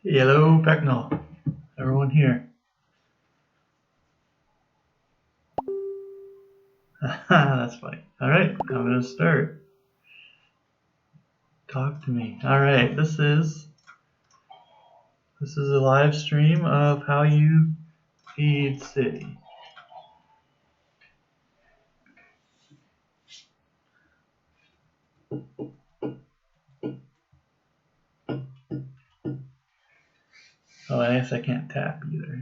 Hello, Pecknell. Everyone here. That's funny. All right, I'm gonna start. Talk to me. All right, this is a live stream of how you feed City. Oh, I guess I can't tap either.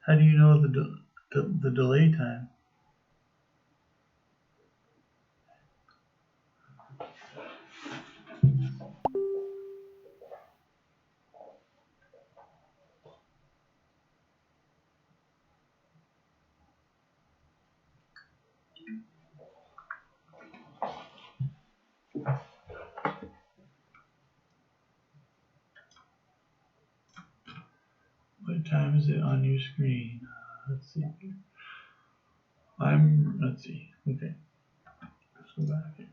How do you know the delay time? What time is it on your screen? Let's see. Let's see. Okay. Let's go back here.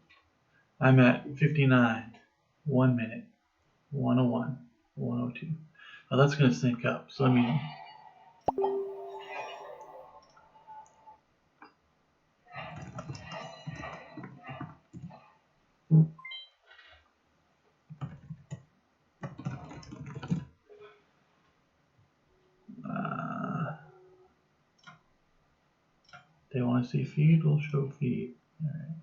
I'm at 59. 1 minute. 101. 102. Oh, that's gonna sync up. So let me. They want to see feed, we'll show feed. All right.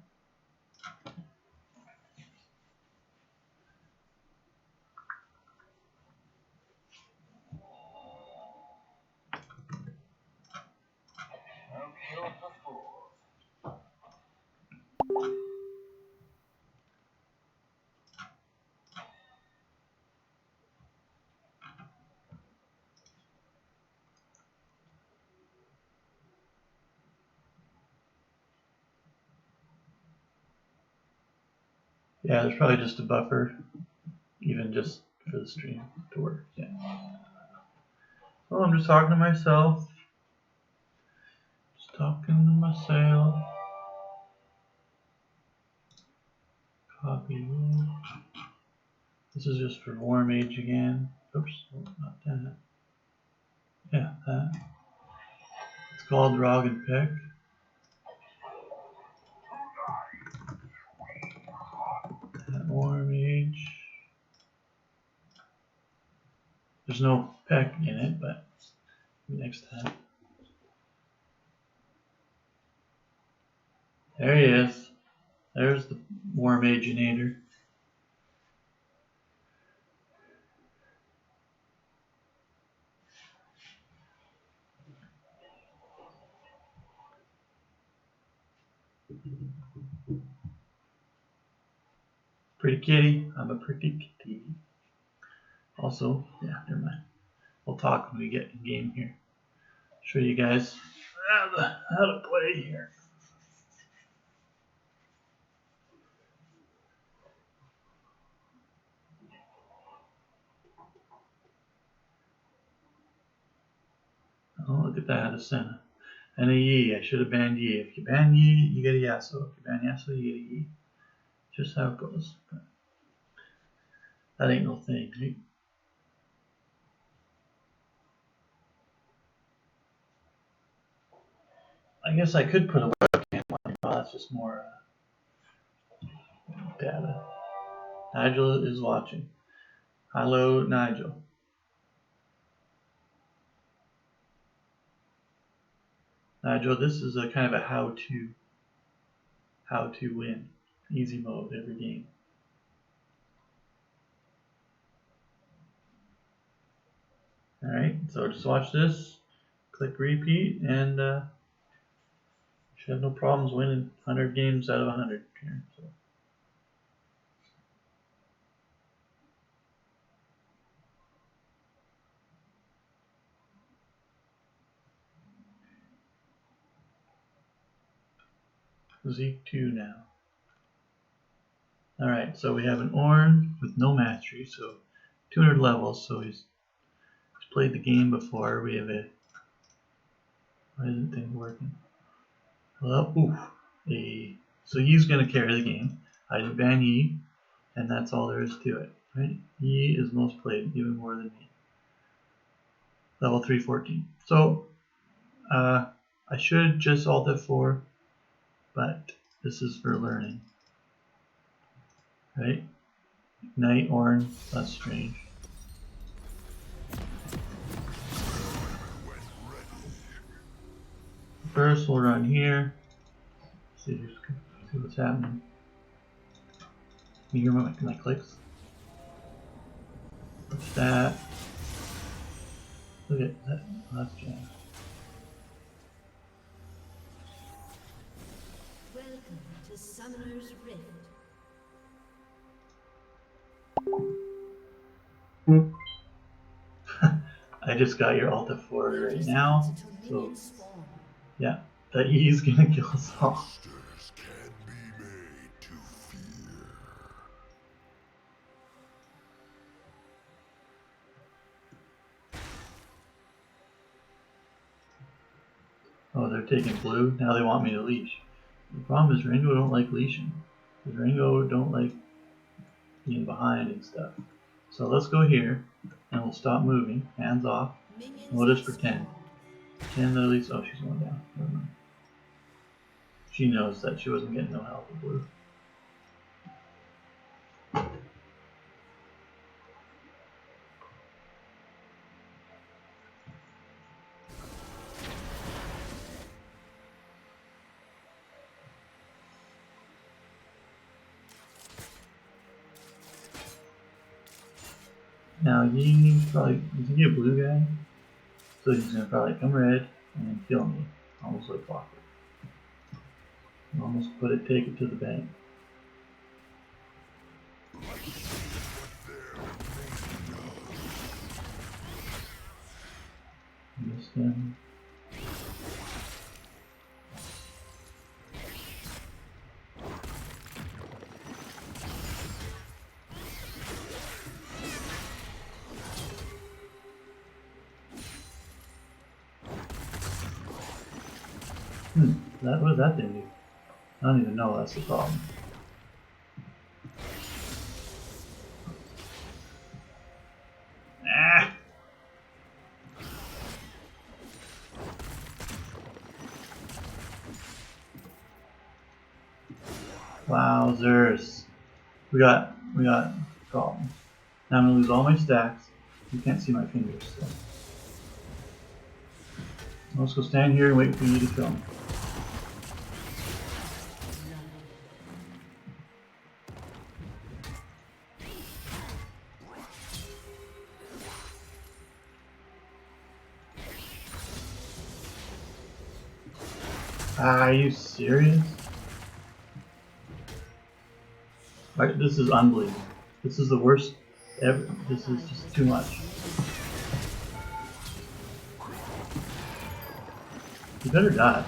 Yeah, there's probably just a buffer, even just for the stream to work. Yeah. Well, I'm just talking to myself. Just talking to myself. Copy. This is just for Warm Age again. Oops, not that. Yeah, that. It's called Rog and Peck. That Warm Age. There's no Peck in it, but next time. There he is. There's the Warm Aginator. Pretty kitty. I'm a pretty kitty. Also, yeah, never mind. We'll talk when we get in game here. Show you guys how to play here. Oh, look at that, a Senna. And a Yi. I should have banned Yi. If you ban Yi, you get a Yasuo. If you ban Yasuo, you get a Yi. Just how it goes. But that ain't no thing, right? I guess I could put a webcam on. Oh, that's just more data. Nigel is watching. Hello, Nigel. Nigel, this is a kind of a how to win. Easy mode every game. Alright, so just watch this, click repeat, and should have no problems winning 100 games out of 100 here. So. Zeke 2 now. Alright, so we have an Ornn with no mastery, so 200 levels, so he's played the game before. We have a... Why isn't things working? Well, oof. a... So he's going to carry the game. I just ban Yi, and that's all there is to it. Right? Yi is most played, even more than me. Level 314. So, I should just Alt F4, but this is for learning. Right? Ignite Orin, that's strange. First, we'll run here. See what's happening. You hear my clicks? What's that? Look at that. Oh, that's jam. Welcome to Summoner's Rift. I just got your Alt F4 right now, so yeah, that E's gonna kill us all. Oh, they're taking blue. Now they want me to leash. The problem is Ringo don't like leashing. Because Ringo don't like being behind and stuff. So let's go here, and we'll stop moving. Hands off. And we'll just pretend. Pretend that at least... Oh, she's going down. Never mind. She knows that she wasn't getting no help with blue. Now he's probably be a blue guy, so he's gonna probably come red and then kill me, almost like clockwork. Almost take it to the bank. Missed him. What does that thing do? I don't even know, that's the problem. Ah! Wowzers. We got problems. Now I'm gonna lose all my stacks. You can't see my fingers, so. Let's go stand here and wait for you to kill me. Are you serious? Right, this is unbelievable. This is the worst ever. This is just too much. You better die.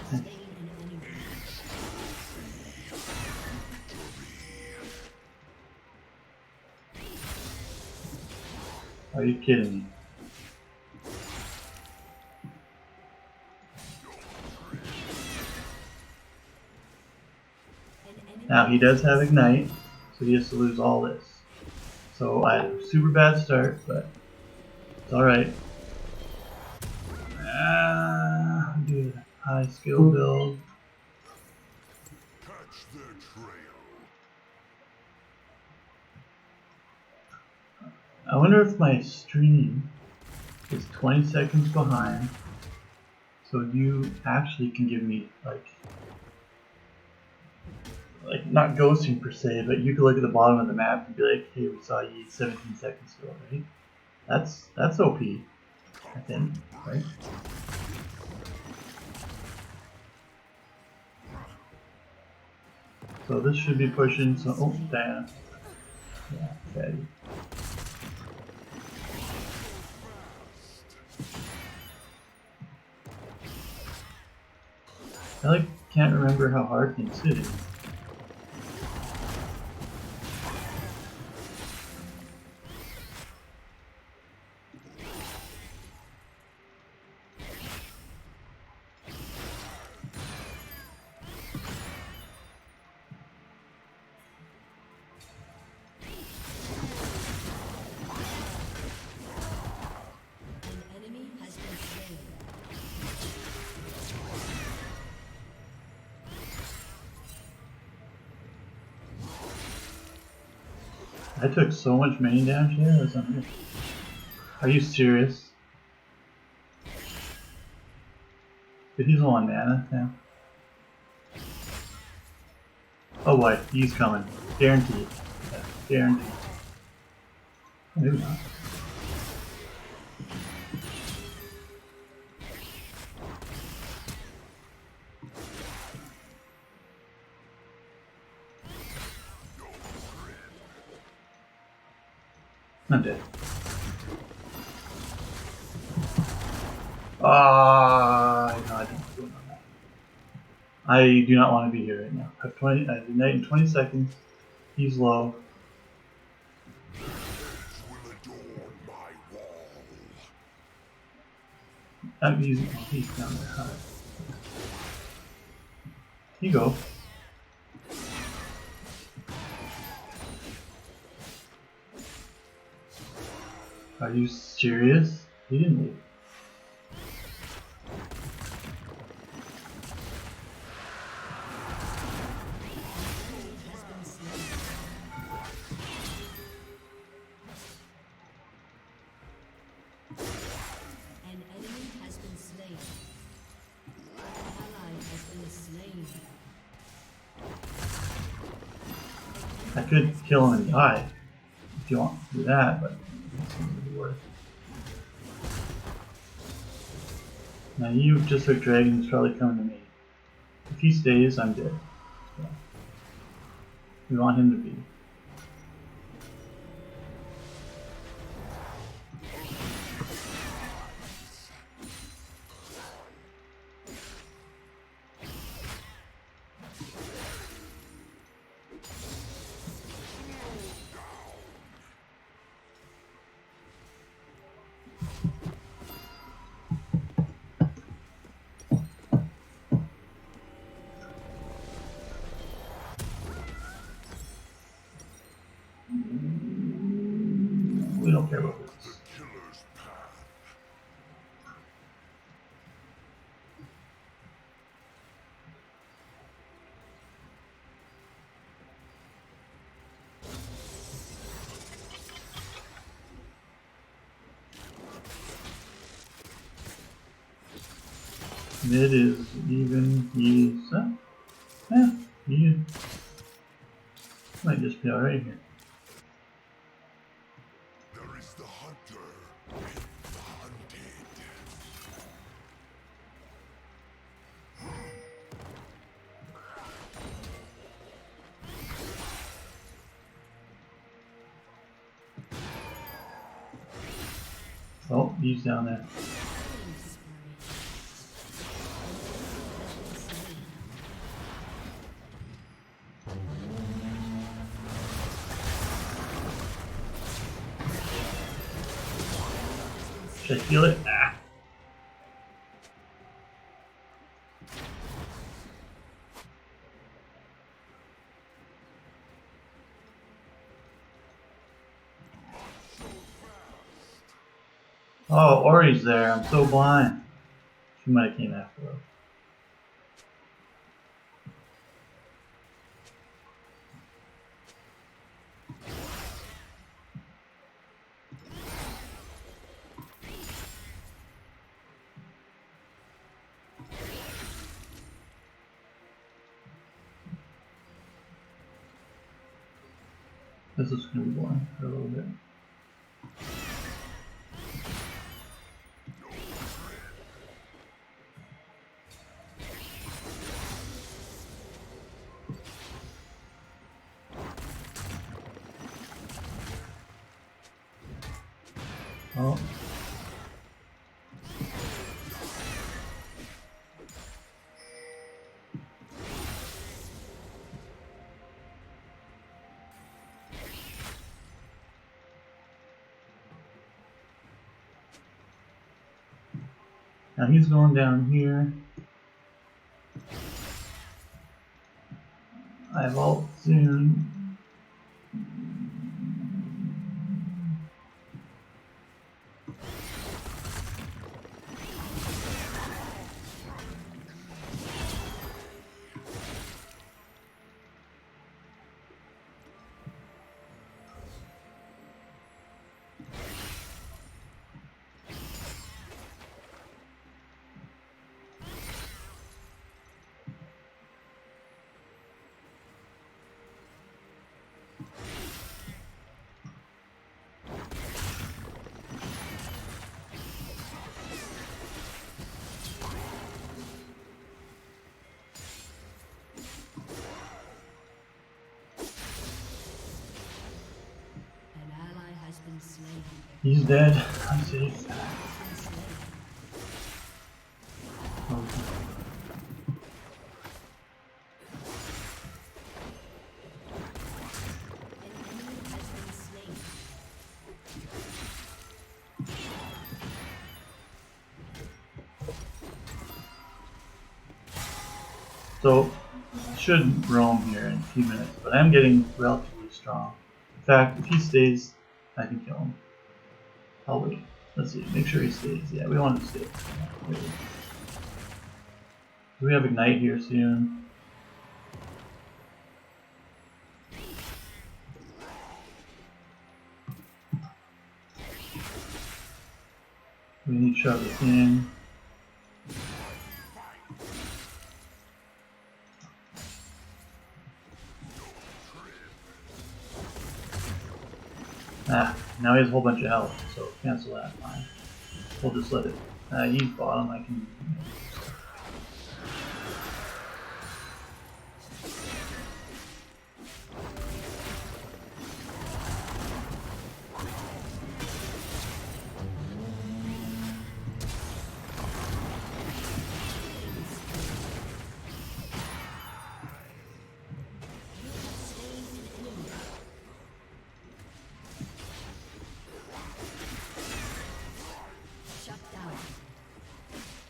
Are you kidding me? Now he does have Ignite, so he has to lose all this. So I had a super bad start, but it's alright. Do a high skill build. I wonder if my stream is 20 seconds behind, so you actually can give me like not ghosting per se, but you could look at the bottom of the map and be like, hey, we saw you 17 seconds ago, right? That's OP, I think, right? So this should be pushing some. Oh, damn. Yeah, fatty. I can't remember how hard things hit it. I took so much main damage here. That's unreal. Are you serious? But he's on mana now. Oh boy, he's coming. Guaranteed. Yeah, guaranteed. Maybe not. I'm dead. Ah, no, I don't do that. I do not want to be here right now. I have Ignite in 20 seconds. He's low. He's down there. All right. Here you go. Are you serious? He didn't leave. An enemy has been slain. An ally has been slain. I could kill him and die if you want to do that, but it's not really worth it. Now you just took dragon, he's probably coming to me. If he stays, I'm dead. So we want him to be. We don't care about this. Mid is even. He's yeah, he might just be alright here. There is the hunter and the hunted. Oh, he's down there. Should I heal it? Ah. Oh, Ori's there. I'm so blind. She might have came after though. This is gonna be boring for a little bit. Oh. Now he's going down here. I have ult soon. He's dead. I'm safe. Oh, so, should roam here in a few minutes, but I'm getting relatively strong. In fact, if he stays, I can kill him. I'll wait. Let's see, make sure he stays. Yeah, we want him to stay. Yeah, we have Ignite here soon. We need to shove this in. Ah, now he has a whole bunch of health, so cancel that. Fine. We'll just let it. He's bottom. I can.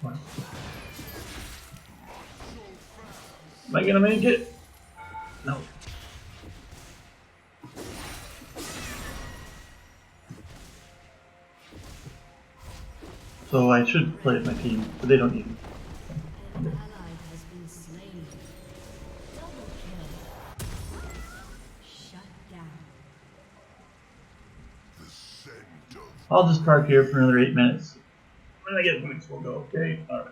What? Am I gonna make it? No. So I should play with my team, but they don't need me. An ally has been slain. Double kill. Shut down. The scent of I'll just park here for another 8 minutes. When I get boots, we'll go. Okay. All right.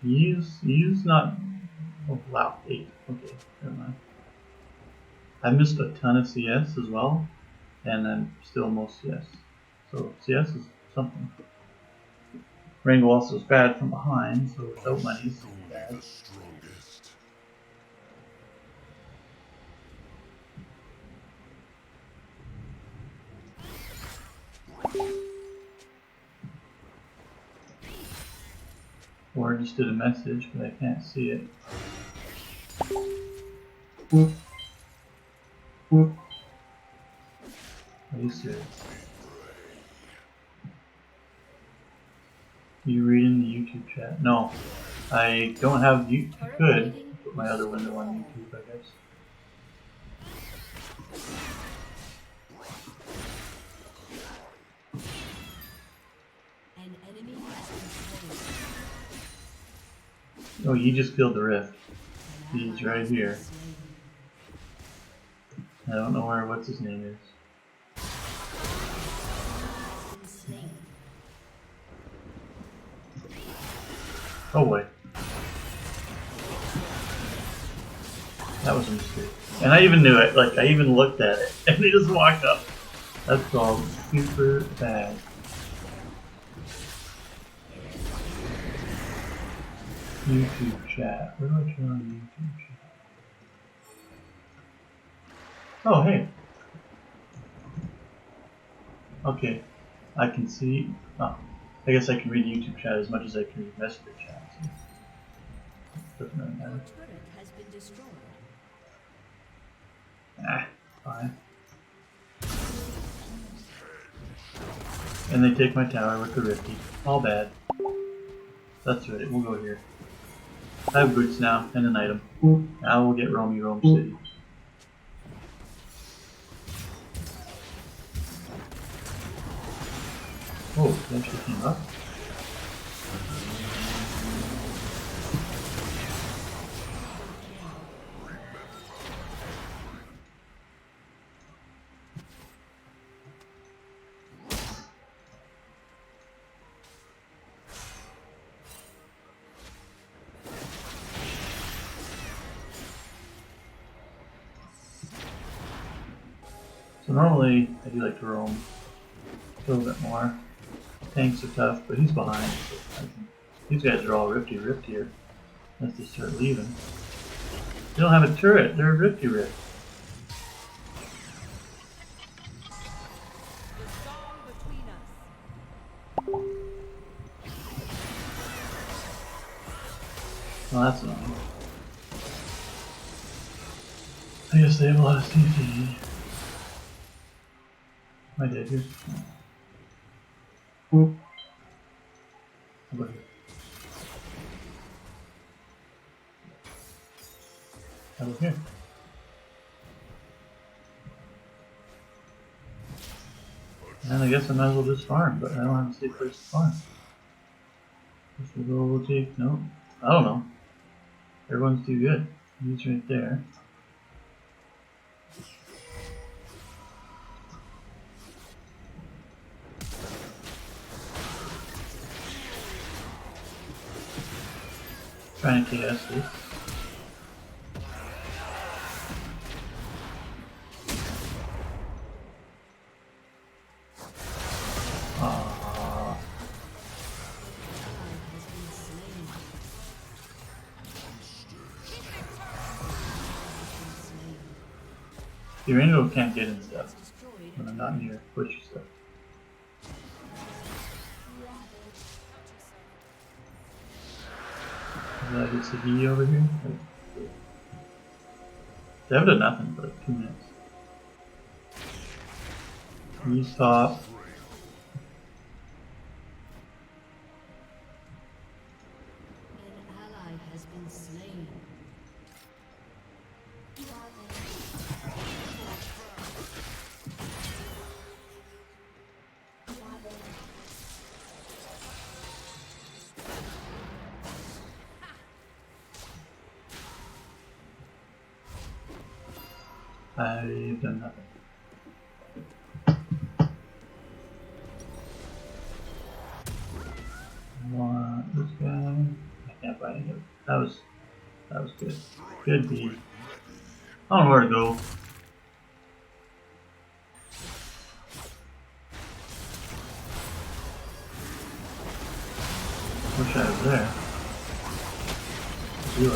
He's not. Oh wow, 8. Okay, never mind. I missed a ton of CS as well, and I'm still most CS. So CS is something. Rango also is bad from behind, so without money is only bad. the strongest. Or just did a message, but I can't see it. Whoop. Whoop. Are you serious? You reading the YouTube chat? No, I don't have. You could put my other window on YouTube, I guess. An enemy has been slain. Oh, you just killed the Rift. An He's ally right has been here. slain. I don't know what's his name is. Has been slain. Oh wait. That was a mistake. And I even knew it, like I even looked at it, and he just walked up. That's called super bad. YouTube chat. Where do I turn on YouTube chat? Oh hey. Okay. I can see. Oh, I guess I can read YouTube chat as much as I can read Messenger chat. So doesn't really Your matter. turret has been destroyed. Ah, fine. And they take my tower with the Rifty. All bad. That's right, we'll go here. I have boots now, and an item. Now we'll get Romy Rome City. Oh, they actually came up. So normally, I do like to roam a little bit more. Tanks are tough, but he's behind. So these guys are all rifty here. Unless they start leaving. They don't have a turret. They're Rifty Rift. The song between us. Well, that's annoying. I guess they have a lot of CC. I did. Here's. Oop. How about here? How about here? And I guess I might as well just farm, but I don't have a safe place to farm. This will go, we'll take, no. I don't know. Everyone's too good. He's right there. Trying to KS this. The Rainbow can't get in stuff when I'm not near pushy stuff. Did I get Sagi over here? They haven't done nothing for like 2 minutes. He's top. An ally has been slain. I've done nothing. I want this guy. I can't buy any of it. That was good. Good B. I don't know where to go. Wish I was there. Do I?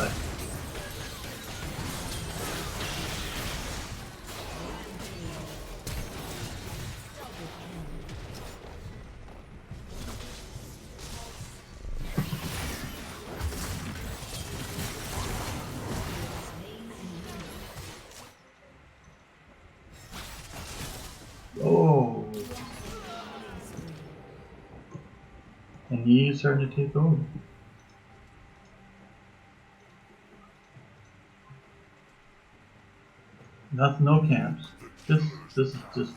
Oh, and he's starting to take over. Nothing, no camps. This isn't good.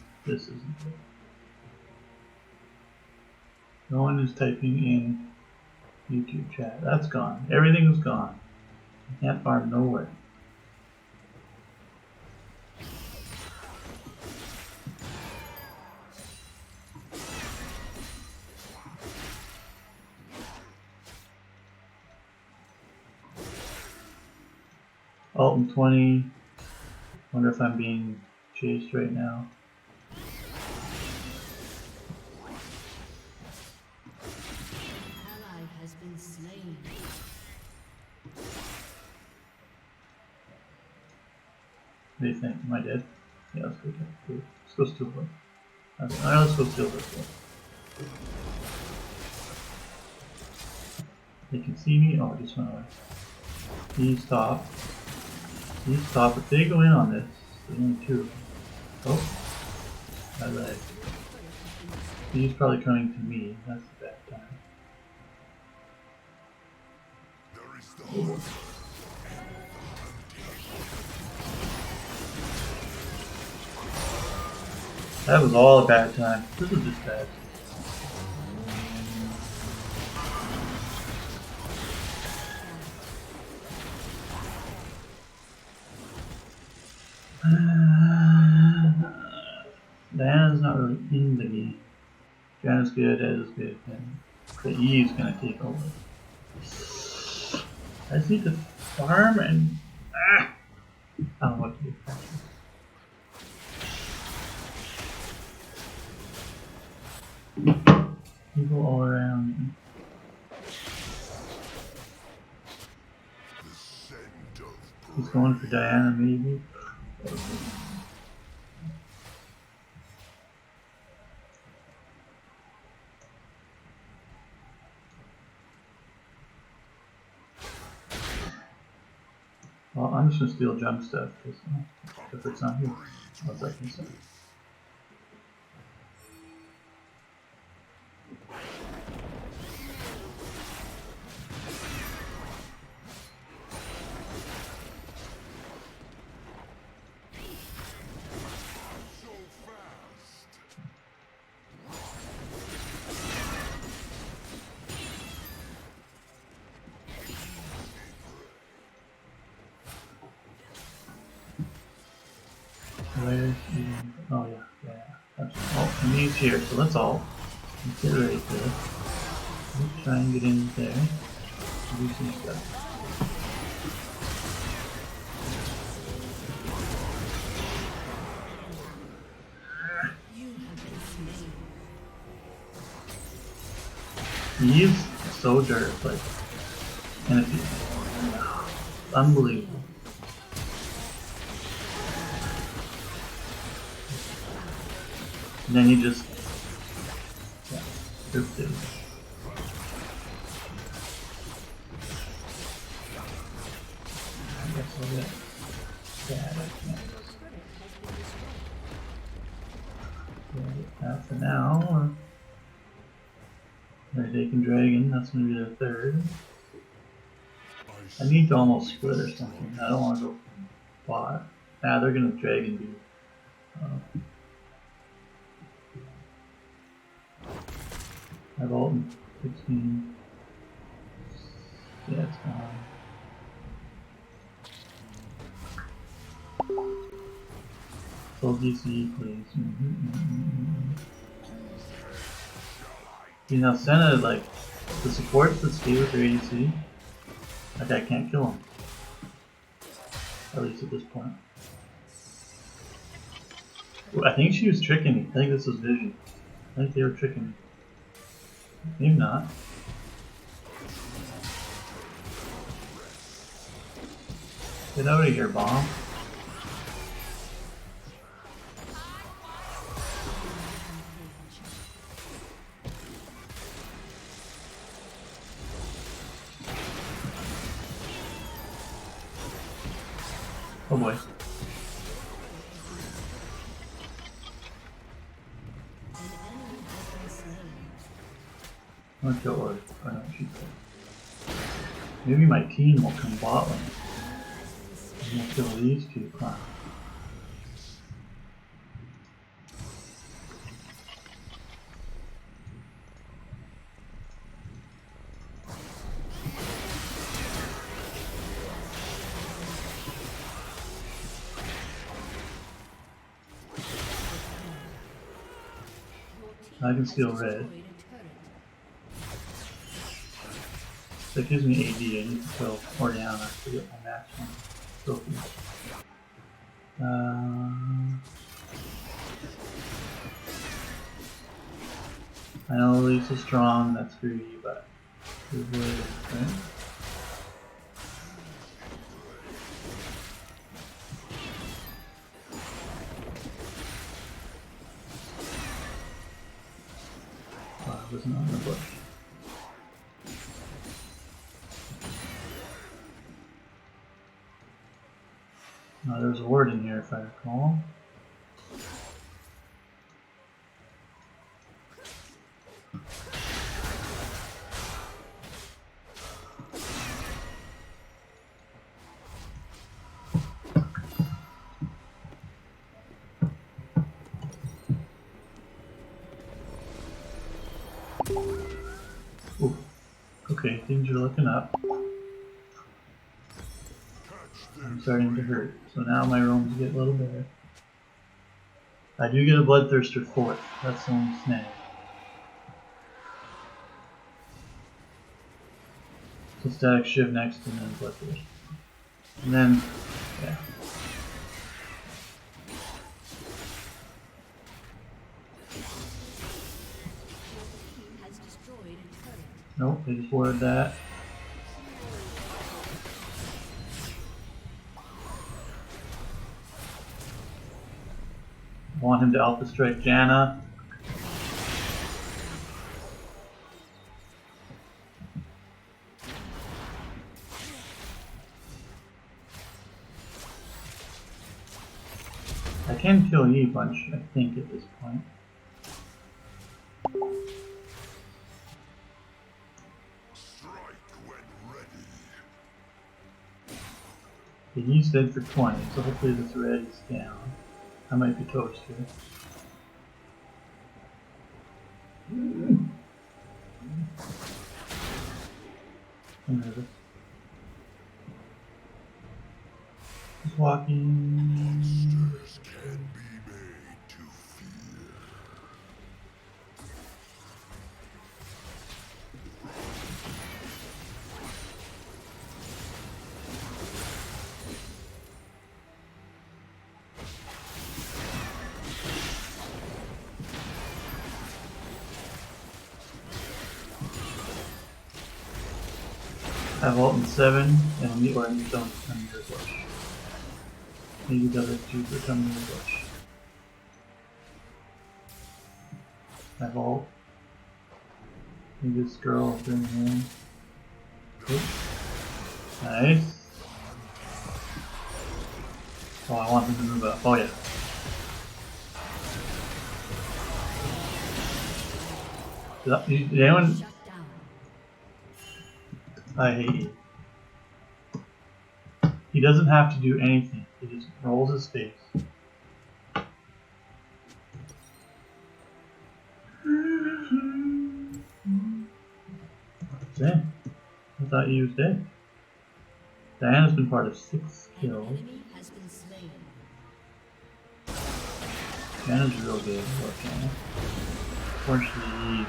No one is typing in YouTube chat. That's gone. Everything is gone. I can't farm nowhere. Alton 20. Wonder if I'm being chased right now. Ally has been slain. What do you think? Am I dead? Yeah, let's go. Let's go steal one. Okay, alright, let's go steal this one. They can see me. Oh, I just went away. He's top. He's top. If they go in on this, there's only 2. Oh, my leg. He's probably coming to me. That's a bad time. There is the hunter. That was all a bad time. This was just bad. Diana's not really in the game. Diana's good, Ed is good, and the E is gonna take over. I just need to farm and I don't know what to do. People all around me. The scent of He's going for Diana, maybe. Well, I'm just gonna steal junk stuff because if it's not here, what's I can say? So fast. Where's oh yeah. Oh, and he's here, so let's all get ready for this. Let's try and get in there. Do some stuff. You have been slain. He's so dirt, like, and if he, unbelievable. And then he just, yeah, ripped it. I guess I'll get that. I can't. Yeah, get that for now. They're taking dragon. That's gonna be their third. I need to almost split or something. I don't want to go bot. Nah, they're gonna dragon be. I vault 16. Yeah, it's gone. Full DC, please. You know, Senna, like, the supports that stay with their ADC, like, I can't kill them. At least at this point. I think she was tricking me. I think this was Vision. I think they were tricking me. Maybe not. Get out of here, bomb. Oh boy. An enemy has been slain. I'm gonna kill her. I know she's dead. Maybe my team will come bot lane. I'm gonna kill these two clowns. I can steal red. Destroyed a turret. That gives me AD. I need to kill Oriana to get my max one. Trophy. I know Lisa's strong, that's greedy, but here's what it is, right? Oh, I wasn't on the bush. There's a ward in here if I recall. Ooh. Okay, things are looking up. I'm starting to hurt, so now my roams get a little better. I do get a Bloodthirster 4th, that's the only snag. So Static Shiv next and then Bloodthirster. And then, yeah. Team has destroyed a turret. Nope, they just warded that. I want him to Alpha Strike Janna. I can kill Yi Bunch, I think, at this point. Strike when ready. Okay, he's dead for 20, so hopefully this red is down. I might be toast here. I'm nervous. Just walking. Monsters can be made to fear. I have ult in 7, and the orange don't come near the bush. Maybe the other two will come near the bush. I have ult. Maybe this girl will bring him in. Good. Nice. Oh, I want him to move up. Oh yeah. Did anyone? Shut down. I hate you. He doesn't have to do anything. He just rolls his face. Damn. I thought he was dead. Diana's been part of 6 An kills. enemy has been slain. Diana's real good. I love Diana. Unfortunately,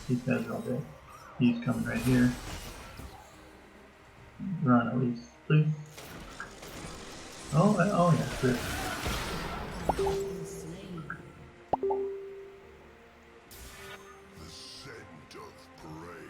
these guys are all dead. He's coming right here. Run at least, please. Oh yeah, good. Been slain. The scent of prey.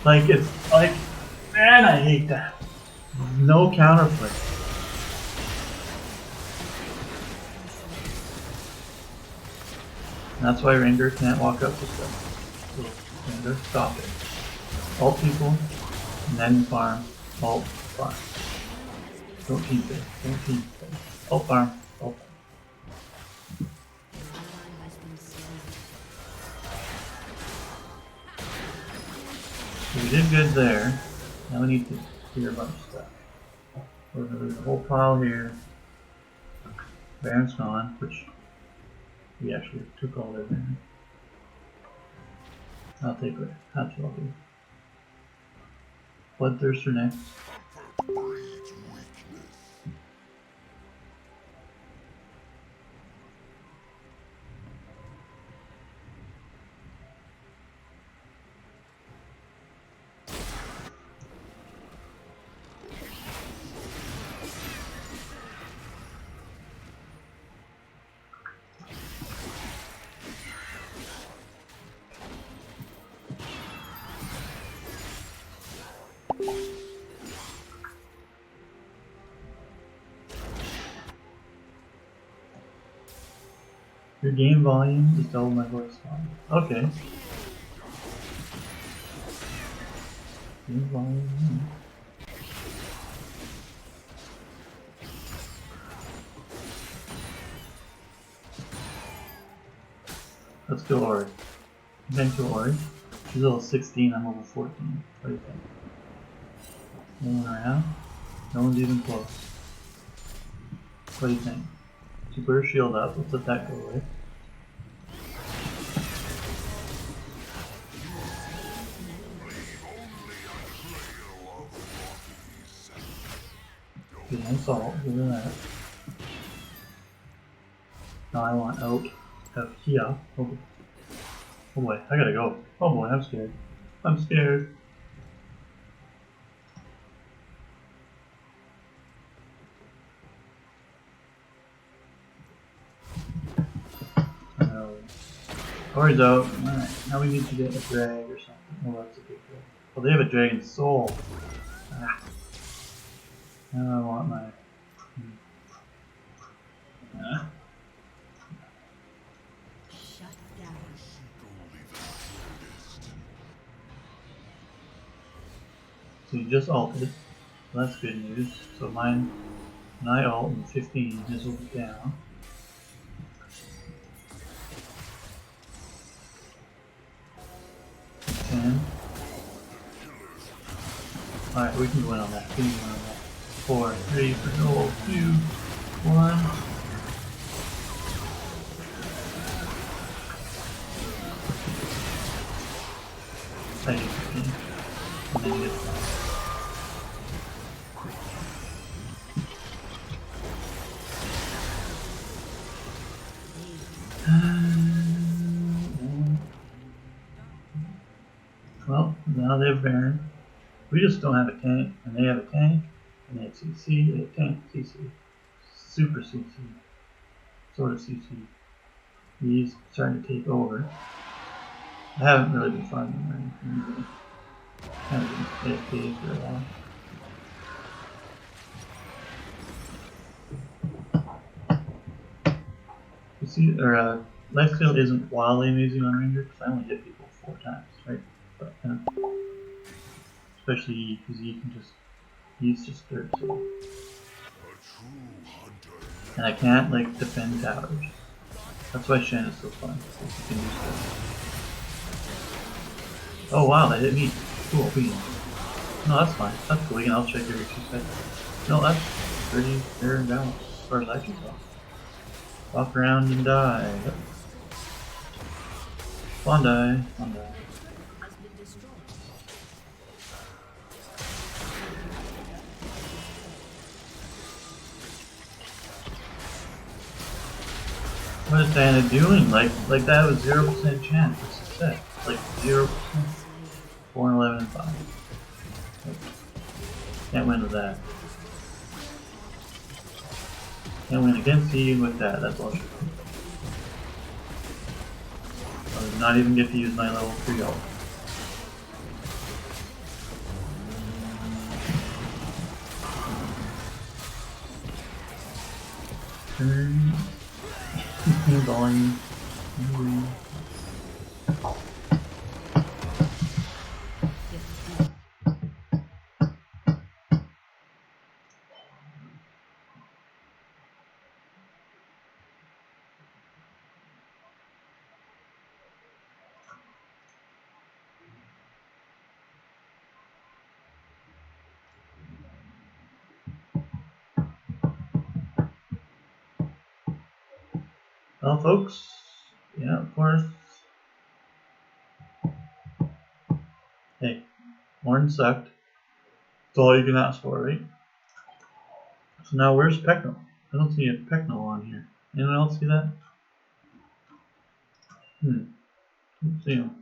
Like, it's like, man, I hate that. No counterplay. And that's why Rengar can't walk up to stuff. So, Rengar, stop it. Ult people, and then farm. Ult, farm. Don't keep it. Don't keep it. Ult farm. Ult farm. An ally has been slain. We did good there. Now we need to clear a bunch of stuff. We're gonna leave a whole pile here. Baron's gone, which we actually took all their Baron. I'll take it. That's what I'll do. Bloodthirster next. Breeds weakness. Your game volume is double my voice volume. Okay. Game volume. Let's go Ori. Then to Ori. She's level 16, I'm level 14. What do you think? No one around? No one's even close. What do you think? She put her shield up, let's let that go away. Okay, nice ult, give her that. Now I want out of here. Oh boy, I gotta go. Oh boy, I'm scared. I'm scared. Ori's out. Alright, now we need to get a drag or something. Oh, that's a big drag. Well, they have a dragon soul. Ah. Now I want my... Ah. Shut down. So you just ulted. Well, that's good news. So mine, when I ult in 15, his will be down. Alright, we can win on that. We can win on that. 4, 3, for goal, 2, 1. I need 15. And then get that. Well, now they have Baron. We just don't have a tank, and they have a tank, and they have CC, they have tank, CC. Super CC. Sort of CC. He's starting to take over. I haven't really been farming or anything. Kind of been AFK for a while. You see, or lifesteal isn't wildly amazing on Ranger because I only hit people 4 times, right? But especially because he's just third, so. And I can't like defend towers. That's why Shen is so fun. You can do stuff. Oh wow, that hit me. Cool, beam. No, that's fine. That's cool. Again, I'll check every 2 seconds. No, that's pretty fair and balanced as far as I can tell. Walk around and die. Yep. Bondi. Bondi. Has been destroyed. What is Diana doing? Like that was 0% chance of success. Like 0%. 4 and 11 and 5. Like, can't win with that. Can't win against you with that. That's all. I did not even get to use my level 3 ult. Turn. Volume. Well, folks, yeah, of course. Hey, Horn sucked. That's all you can ask for, right? So now where's Pecknell? I don't see a Pecknell on here. Anyone else see that? Don't see him.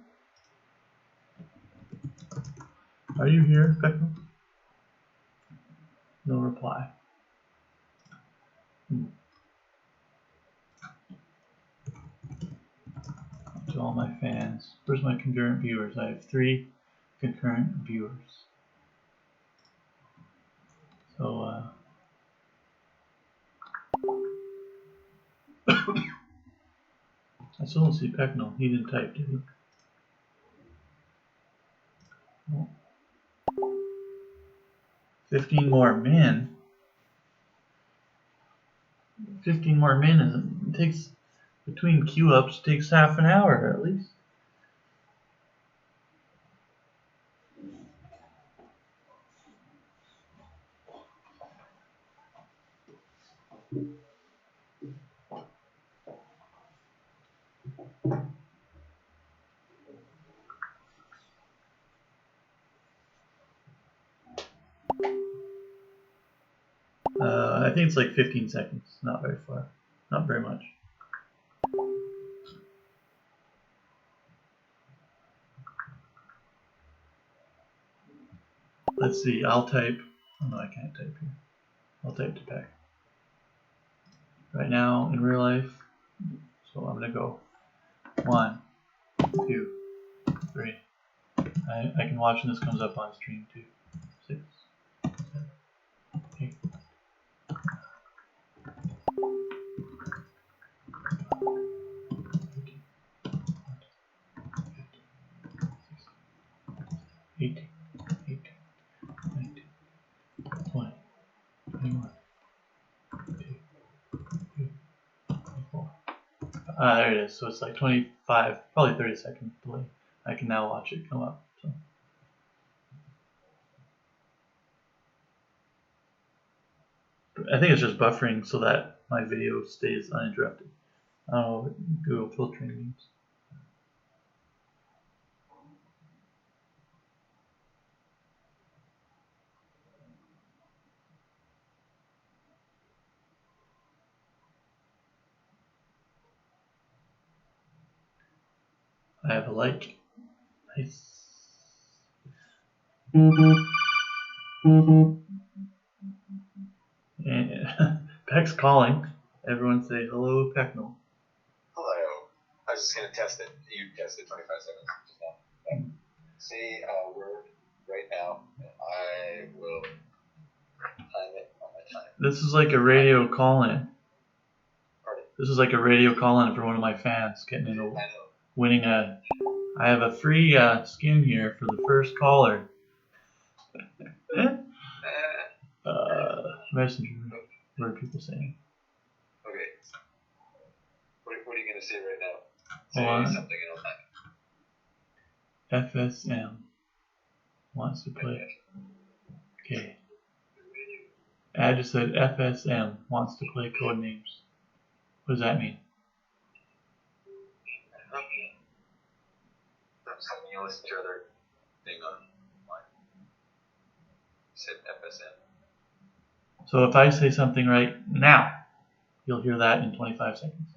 Are you here, Pecknell? No reply. To all my fans. Where's my concurrent viewers? I have 3 concurrent viewers. So, I still don't see Pecknell. He didn't type, did he? Oh. 15 more men. 15 more men isn't. It takes, between queue ups, takes half an hour at least. I think it's like 15 seconds. Not very far. Not very much. Let's see. I'll type. Oh no, I can't type here. I'll type to Peck. Right now, in real life. So I'm gonna go 1, 2, 3. I can watch when this comes up on stream too. 6, 7, 8. 18, 19, 20, 21, 22, 23, 24. There it is. So it's like 25, probably 30 seconds delay. I can now watch it come up. So. I think it's just buffering so that my video stays uninterrupted. I don't know what Google filtering means. I have a like. Nice. And Peck's calling. Everyone say hello, Pecknell. Hello. I was just gonna test it. You tested 25 seconds just now. Yeah. Say a word right now, and I will time it on my time. This is like a radio call-in. Pardon? This is like a radio call-in for one of my fans getting into I know. winning a. I have a free skin here for the first caller. Messenger. What are people saying? Okay. What are you gonna say right now? Say Hold on. something and I'll time it. FSM wants to play. Okay. I just said FSM wants to play Codenames. What does that mean? I'm just having you listen to other thing online. You said FSM. So if I say something right now, you'll hear that in 25 seconds.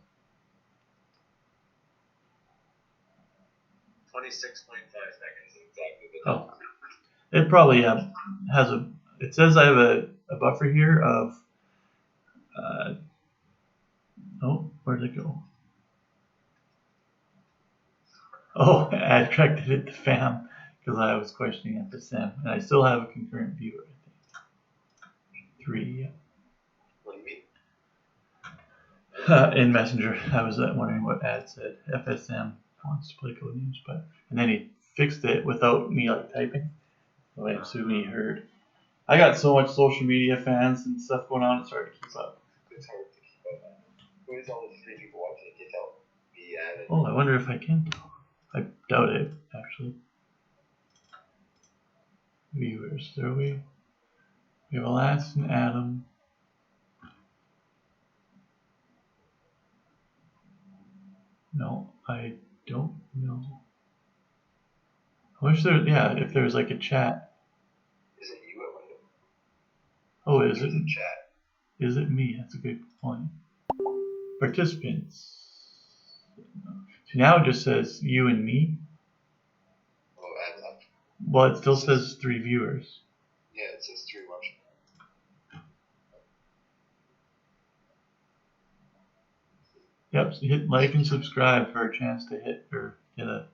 26.5 seconds exactly. Oh, it probably has a. It says I have a buffer here of. Oh, where'd it go? Oh, I directed it to FAM because I was questioning FSM, and I still have a concurrent viewer. I think 3. What do you mean? In Messenger, I was wondering what ad said. FSM wants to play Codenames, but and then he fixed it without me like typing. So I assume he heard. I got so much social media fans and stuff going on, it's hard to keep up. It's hard to keep up. Who is all the 3 people watching? Can you tell? Be added. Oh, I wonder if I can. I doubt it, actually. Viewers, there we have Alas and Adam. No, I don't know. I wish there, yeah, if there's like a chat. Is it you? I wonder. Oh, is it? There's a chat. Is it me? That's a good point. Participants. So now it just says you and me. Oh, and up. Well, it still says 3 viewers. Yeah, it says 3 watching. Yep, so hit like and subscribe for a chance to hit or get a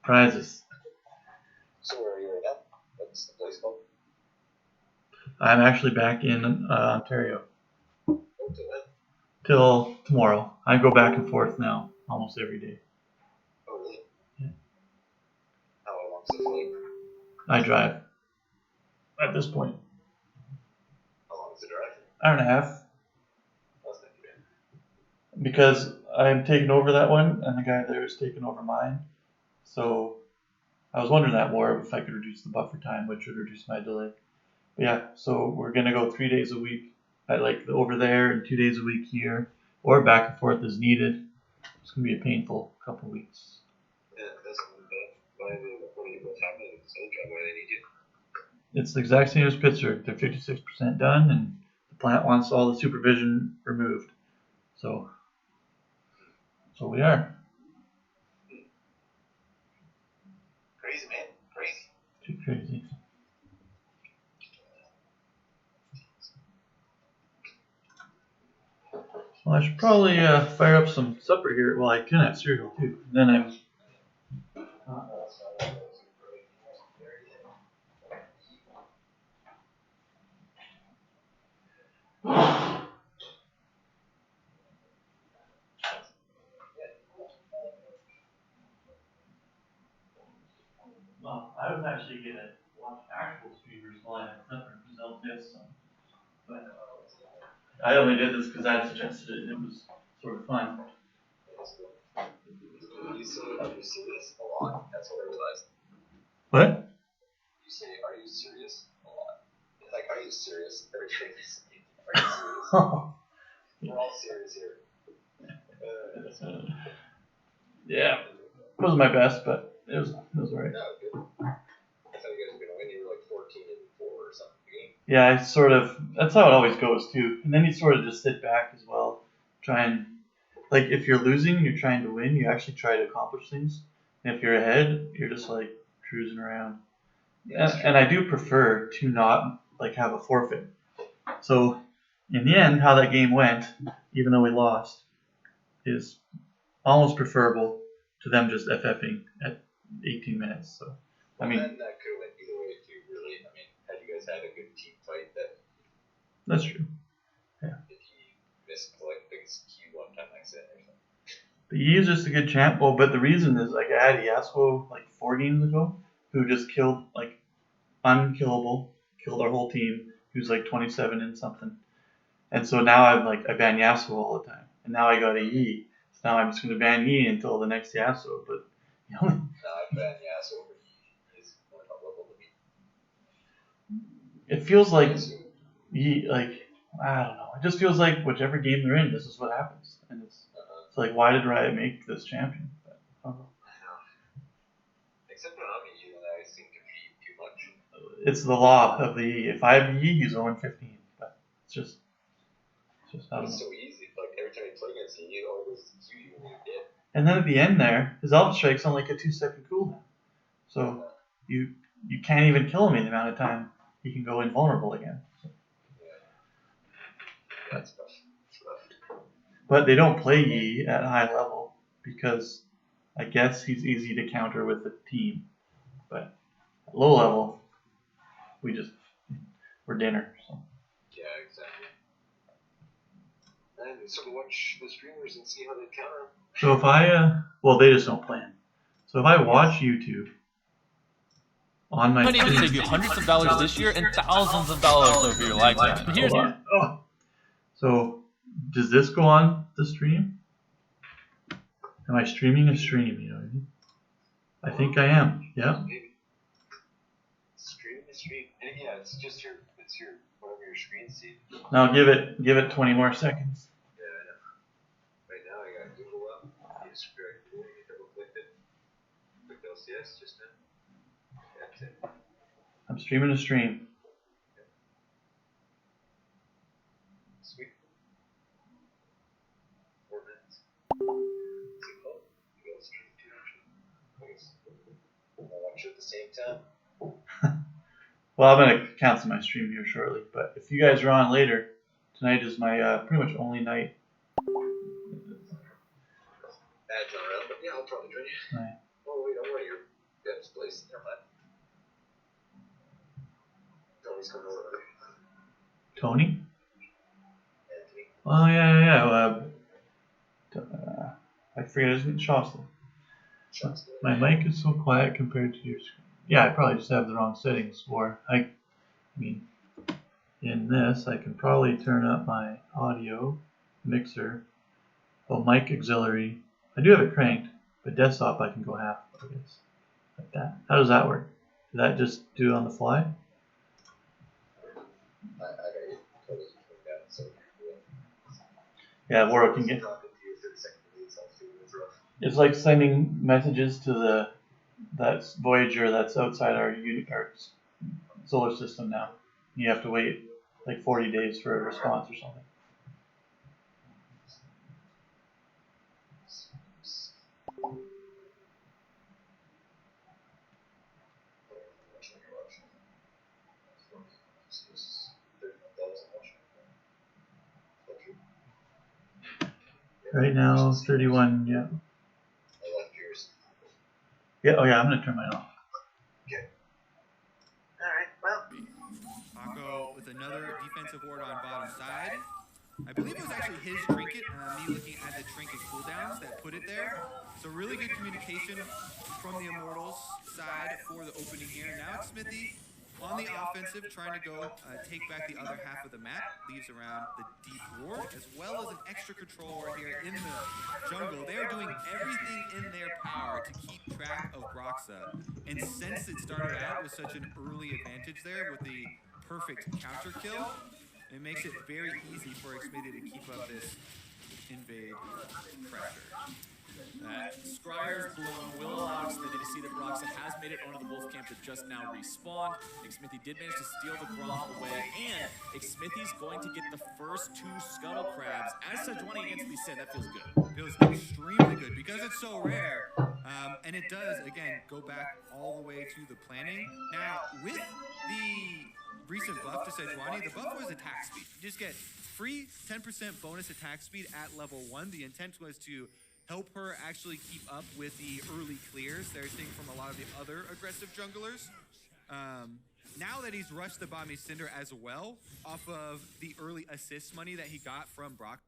prizes. So where are you right now? What's the place called? I'm actually back in Ontario Oh, to when? till tomorrow. I go back and forth now almost every day. Oh, really? Yeah. How long's the flight? I drive at this point. How long is the drive? Hour and a half. That's not too bad. Because I'm taking over that one and the guy there is taking over mine. So I was wondering that more if I could reduce the buffer time, which would reduce my delay. But yeah, so we're gonna go 3 days a week. I like over there and 2 days a week here, or back and forth as needed. It's gonna be a painful couple weeks. Yeah, that's not bad. What's happening with the same job? Why they need you? It's the exact same as Pittsburgh. They're 56% done, and the plant wants all the supervision removed. So we are. Crazy, man. Crazy. Too crazy. Well, I should probably fire up some supper here. Well, I can have cereal too. And then I'm. Well, I was actually gonna watch actual streamers while I had supper because I'll miss some. But I only did this because I suggested it. It was sort of fun. You see this a lot. That's what I realized. What? You say, "Are you serious?" a lot. Like, "Are you serious?" Every time you say, "Are you serious?" We're all serious here. Yeah, it was my best, but it was alright. No, good. I thought you guys were gonna win. You were like 14-4 or something. Yeah, I sort of. That's how it always goes too. And then you sort of just sit back as well, try and like if you're losing and you're trying to win, you actually try to accomplish things. And if you're ahead, you're just like cruising around. And I do prefer to not like have a forfeit. So in the end, how that game went, even though we lost, is almost preferable to them just FFing at 18 minutes. So I mean, And that could have went either way too. Really, I mean, had you guys had a good team fight, that that's true. if he missed like biggest Q one time accident or something. But he is just a good champ. Well, but the reason is like I had Yasuo like 4 games ago, who just killed like unkillable, killed our whole team. He was like 27 and something. And so now I'm like I ban Yasuo all the time, and now I got a Yi. So now I'm just gonna ban Yi until the next Yasuo. But you know, No, I bet Yasuo over is one up level to beat. it feels like Yi like I don't know. It just feels like whichever game they're in, this is what happens, and it's like why did Riot make this champion? But, I don't know. Except when I'm in you and I seem to feed too much. It's the law of the Yi. If I have Yi, he's 0-15. But it's just I don't know. It's so easy. Like every time you play against you, you always Q you when you're dead. And then at the end there, his Alpha Strike's on like a 2-second cooldown. So you can't even kill him in the amount of time he can go invulnerable again. So. That's rough. But they don't play Yi at high level because I guess he's easy to counter with the team. But at low level, we're dinner. So. Yeah, exactly. And so to watch the streamers and see how they counter. So if I, well, they just don't plan. So if I watch YouTube on my Money to save you hundreds of dollars this year and thousands of dollars over your lifetime. But here's So does this go on the stream? Am I streaming a stream? You know what I mean? I think I am. Yeah. Maybe. Stream. And yeah, it's your whatever your screen sees. Now give it 20 more seconds. Yeah, I know. Right now I got Google up. You just double clicked it. Click LCS just now. That's it. I'm streaming a stream. Sweet. 4 minutes. Is it called? You go stream 2 actually. I'll watch it at the same time. Well, I'm gonna cancel my stream here shortly. But if you guys are on later, tonight is my pretty much only night. Ads not around, but yeah, I'll probably join you. Right. Oh wait, I'm one of your guys' place. Never mind. Tony's coming over. Tony? Anthony. Oh yeah. I forget his name. Shostel. Shots good. My mic is so quiet compared to your screen. Yeah, I probably just have the wrong settings for. I mean, in this, I can probably turn up my audio mixer. Oh, mic auxiliary. I do have it cranked, but desktop I can go half, I guess. Like that. How does that work? Did that just do it on the fly? I got you. Totally down, so Yeah, Waro can get. talking to you 30 seconds leads, I'll see what's rough. It's like sending messages to that Voyager that's outside our solar system now. You have to wait like 40 days for a response or something. Right now, 31. Yeah. I left yours. Yeah. Oh yeah. I'm gonna turn mine off. Okay. All right. Well, Paco with another defensive ward on bottom side. I believe it was actually his trinket, me looking at the trinket cooldowns that put it there. So really good communication from the Immortals side for the opening here. Now it's Smithy on the offensive, trying to go take back the other half of the map. Leaves around the deep ward, as well as an extra controller here in the jungle. They are doing everything in their power to keep track of Broxa. And since it started out with such an early advantage there with the perfect counter kill, it makes it very easy for Xmithie to keep up this invade pressure. That Scryer's Bloom will allow Xmithie to see that Broxa has made it onto the wolf camp that just now respawned. Xmithie did manage to steal the Gromp away, and Xmithie's going to get the first 2 Scuttle Crabs. As Sejuani against Lee Sin, that feels good. Feels extremely good because it's so rare. And it does, again, go back all the way to the planning. Now, with the recent buff to Sejuani, the buff was attack speed. You just get free 10% bonus attack speed at level 1. The intent was to help her actually keep up with the early clears they're seeing from a lot of the other aggressive junglers. Now that he's rushed the Bami Cinder as well, off of the early assist money that he got from Brock.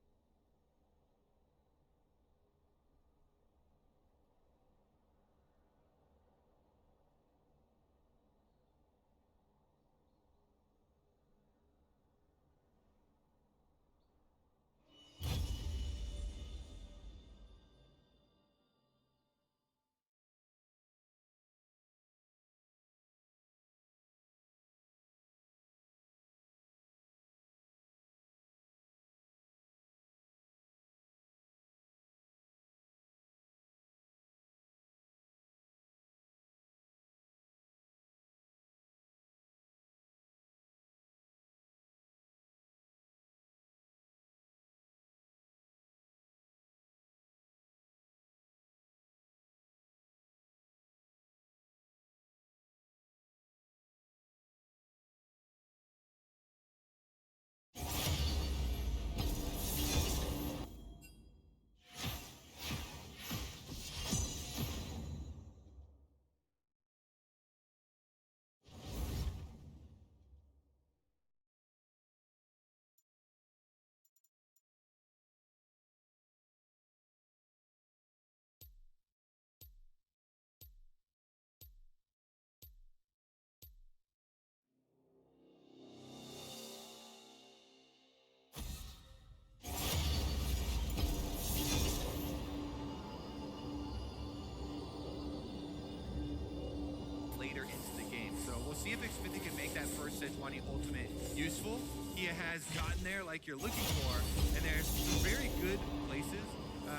Later into the game. So we'll see if Xmithie can make that first Sejuani ultimate useful. He has gotten there like you're looking for, and there's some very good places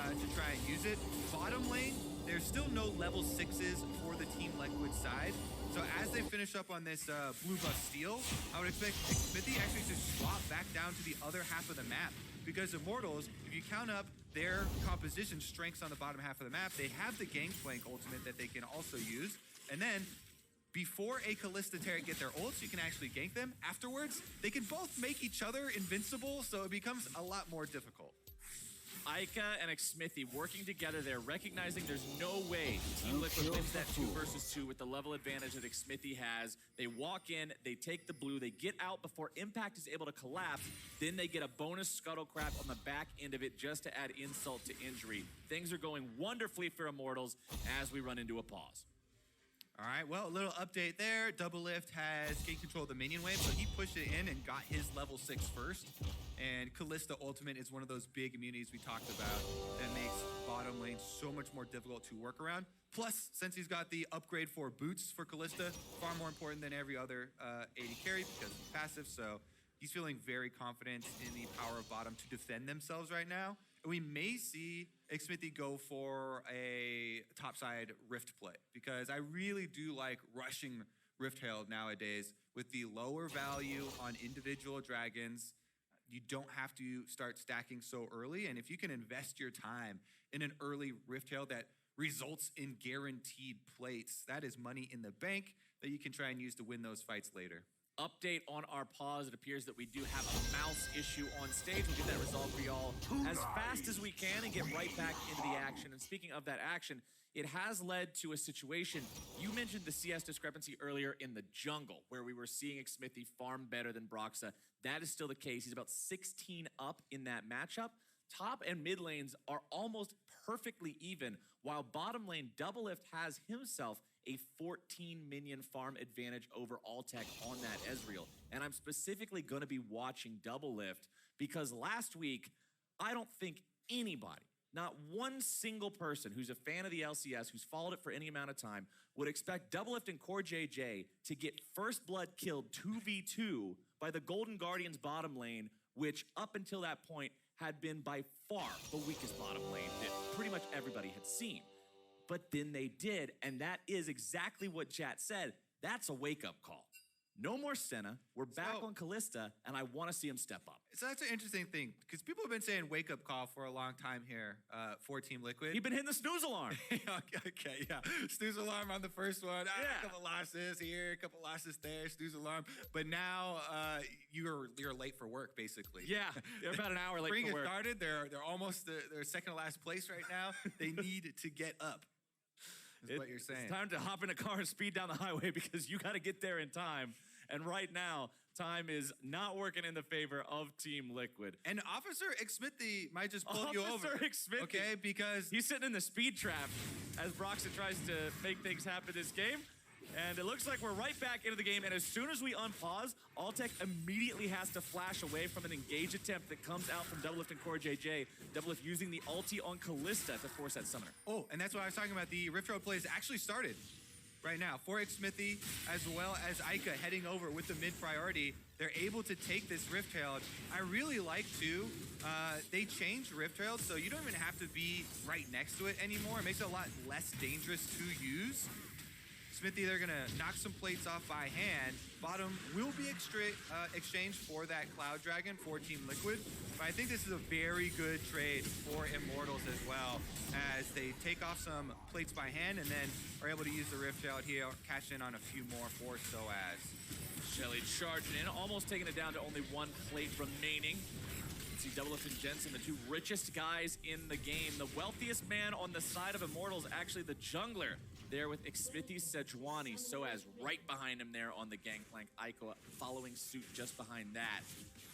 to try and use it. Bottom lane, there's still no level 6s for the Team Liquid side. So as they finish up on this blue buff steal, I would expect Xmithie actually to swap back down to the other half of the map. Because Immortals, if you count up their composition strengths on the bottom half of the map, they have the Gangplank ultimate that they can also use. And then, before a Kalista Terran get their ults, you can actually gank them. Afterwards, they can both make each other invincible, so it becomes a lot more difficult. Ica and Xmithie working together there, recognizing there's no way Team Liquid wins that 2 versus 2 with the level advantage that Xmithie has. They walk in, they take the blue, they get out before Impact is able to collapse, then they get a bonus Scuttle Crab on the back end of it just to add insult to injury. Things are going wonderfully for Immortals as we run into a pause. All right, well, a little update there. Doublelift has gained control of the minion wave, so he pushed it in and got his level 6 first. And Kalista Ultimate is one of those big immunities we talked about that makes bottom lane so much more difficult to work around. Plus, since he's got the upgrade for boots for Kalista, far more important than every other AD carry because he's passive, so he's feeling very confident in the power of bottom to defend themselves right now. And we may see Xmithie go for a topside Rift play because I really do like rushing Rift Herald nowadays with the lower value on individual dragons. You don't have to start stacking so early, and if you can invest your time in an early Rift Herald that results in guaranteed plates, that is money in the bank that you can try and use to win those fights later. Update on our pause. It appears that we do have a mouse issue on stage. We'll get that resolved for y'all as fast as we can and get right back into the action. And speaking of that action, it has led to a situation. You mentioned the CS discrepancy earlier in the jungle, where we were seeing Xmithie farm better than Broxah. That is still the case. He's about 16 up in that matchup. Top and mid lanes are almost perfectly even, while bottom lane Doublelift has himself a 14 minion farm advantage over Alltech on that Ezreal. And I'm specifically going to be watching Doublelift because last week, I don't think anybody, not one single person who's a fan of the LCS, who's followed it for any amount of time, would expect Doublelift and Core JJ to get first blood killed 2v2 by the Golden Guardians bottom lane, which up until that point had been by far the weakest bottom lane that pretty much everybody had seen. But then they did, and that is exactly what chat said. That's a wake-up call. No more Senna. We're back on Kalista, and I want to see him step up. So that's an interesting thing, because people have been saying wake-up call for a long time here for Team Liquid. He's been hitting the snooze alarm. Okay, yeah. Snooze alarm on the first one. Yeah. A couple losses here, a couple losses there, snooze alarm. But now you're late for work, basically. Yeah, they're about an hour late Spring for work. has started. They're almost they're second to last place right now. They need to get up. Is what you're saying. It's time to hop in a car and speed down the highway because you got to get there in time. And right now, time is not working in the favor of Team Liquid. And Officer Xmithie might just pull you over. Officer Xmithie. Okay, because he's sitting in the speed trap as Broxah tries to make things happen this game. And it looks like we're right back into the game. And as soon as we unpause, Alltech immediately has to flash away from an engage attempt that comes out from Doublelift and Core JJ. Doublelift using the ulti on Kalista to force that summoner. Oh, and that's what I was talking about. The Rift Road plays actually started right now for Xmithie, as well as Ica heading over with the mid priority. They're able to take this Rift Herald. I really like, too, they changed Rift Herald, so you don't even have to be right next to it anymore. It makes it a lot less dangerous to use. Xmithie, they're gonna knock some plates off by hand. Bottom will be exchanged for that Cloud Dragon for Team Liquid. But I think this is a very good trade for Immortals as well, as they take off some plates by hand and then are able to use the Rift out here, cash in on a few more for Soaz. Shelly charging in, almost taking it down to only one plate remaining. You see Doublelift and Jensen, the two richest guys in the game. The wealthiest man on the side of Immortals, actually the jungler, there with Xmithie Sejuani. Soaz right behind him there on the gangplank. Ico following suit just behind that.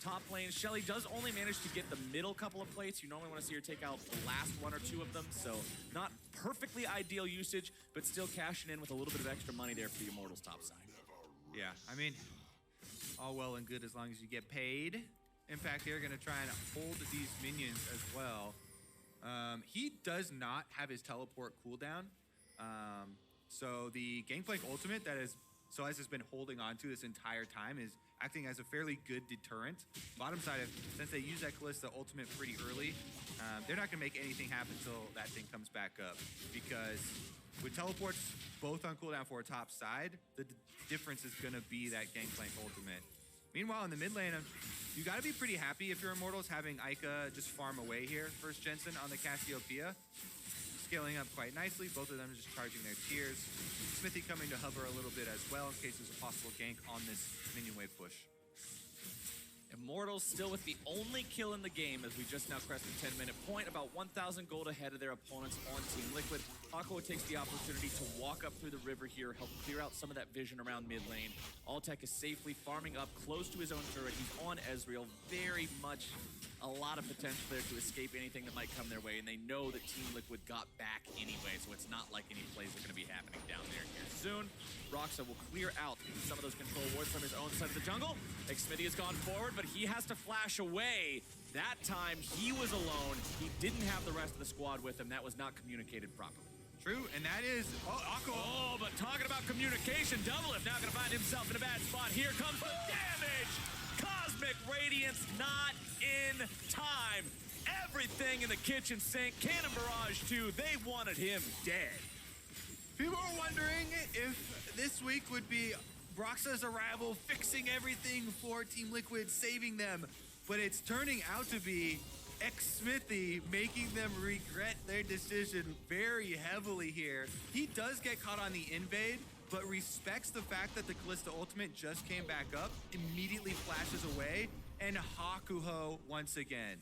Top lane, Shelly does only manage to get the middle couple of plates. You normally want to see her take out the last one or two of them, so not perfectly ideal usage, but still cashing in with a little bit of extra money there for the Immortals top side. Yeah, I mean, all well and good as long as you get paid. Impact here gonna try and hold these minions as well. He does not have his teleport cooldown. So the Gangplank ultimate that is Soaz has been holding on to this entire time is acting as a fairly good deterrent. Bottom side, since they use that Kalista ultimate pretty early, they're not gonna make anything happen until that thing comes back up, because with teleports both on cooldown for a top side, the difference is gonna be that Gangplank ultimate. Meanwhile, in the mid lane, you gotta be pretty happy if you're Immortals having Ica just farm away here. First Jensen on the Cassiopeia, scaling up quite nicely. Both of them just charging their tiers. Xmithie coming to hover a little bit as well in case there's a possible gank on this minion wave push. Immortals still with the only kill in the game as we just now crest the 10-minute point, about 1,000 gold ahead of their opponents on Team Liquid. Aqua takes the opportunity to walk up through the river here, help clear out some of that vision around mid lane. Alltech is safely farming up close to his own turret. He's on Ezreal, very much a lot of potential there to escape anything that might come their way, and they know that Team Liquid got back anyway, so it's not like any plays are going to be happening down there here soon. Broxah will clear out some of those control wards from his own side of the jungle. Xmithie has gone forward, but he has to flash away. That time, he was alone. He didn't have the rest of the squad with him. That was not communicated properly. True, and that is Aqua. Oh, but talking about communication, Doublelift now going to find himself in a bad spot. Here comes the damage. Cosmic Radiance not in time. Everything in the kitchen sink. Cannon Barrage 2, they wanted him dead. People are wondering if this week would be Broxah's arrival, fixing everything for Team Liquid, saving them. But it's turning out to be Xmithy making them regret their decision very heavily here. He does get caught on the invade, but respects the fact that the Kalista ultimate just came back up, immediately flashes away, and Hakuho once again.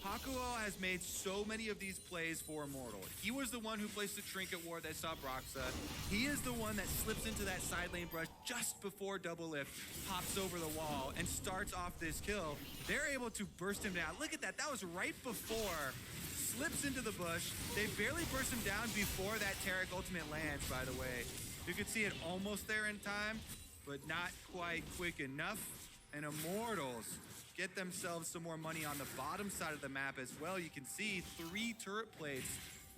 Hakuho has made so many of these plays for Immortal. He was the one who placed the trinket ward that saw Broxa. He is the one that slips into that side lane brush just before Double Lift hops over the wall and starts off this kill. They're able to burst him down. Look at that. That was right before. Slips into the bush. They barely burst him down before that Taric ultimate lands, by the way. You could see it almost there in time, but not quite quick enough. And Immortals get themselves some more money on the bottom side of the map as well. You can see 3 turret plates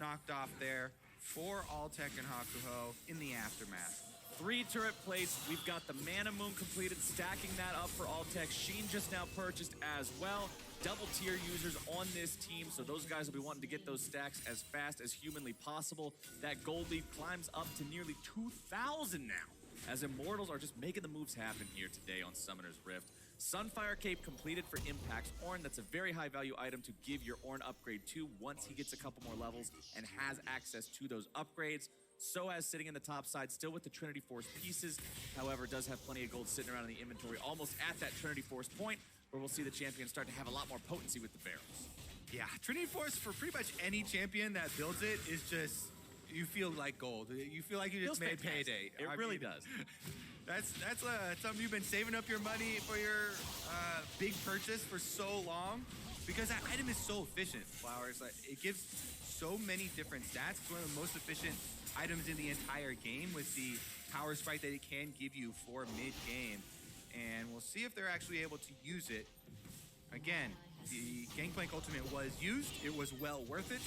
knocked off there for Alltech and Hakuho in the aftermath. 3 turret plates. We've got the Mana Moon completed, stacking that up for Alltech. Sheen just now purchased as well. Double tier users on this team, so those guys will be wanting to get those stacks as fast as humanly possible. That gold lead climbs up to nearly 2,000 now, as Immortals are just making the moves happen here today on Summoner's Rift. Sunfire Cape completed for Impact's Ornn. That's a very high value item to give your Ornn upgrade to once he gets a couple more levels and has access to those upgrades. Soaz sitting in the top side, still with the Trinity Force pieces. However, does have plenty of gold sitting around in the inventory, almost at that Trinity Force point, where we'll see the champion start to have a lot more potency with the barrels. Yeah, Trinity Force for pretty much any champion that builds it is just, you feel like gold. You feel like you just made payday. It really does. That's something you've been saving up your money for your big purchase for so long, because that item is so efficient. Flowers, like, it gives so many different stats. It's one of the most efficient items in the entire game with the power spike that it can give you for mid-game. And we'll see if they're actually able to use it. Again, the Gangplank ultimate was used. It was well worth it.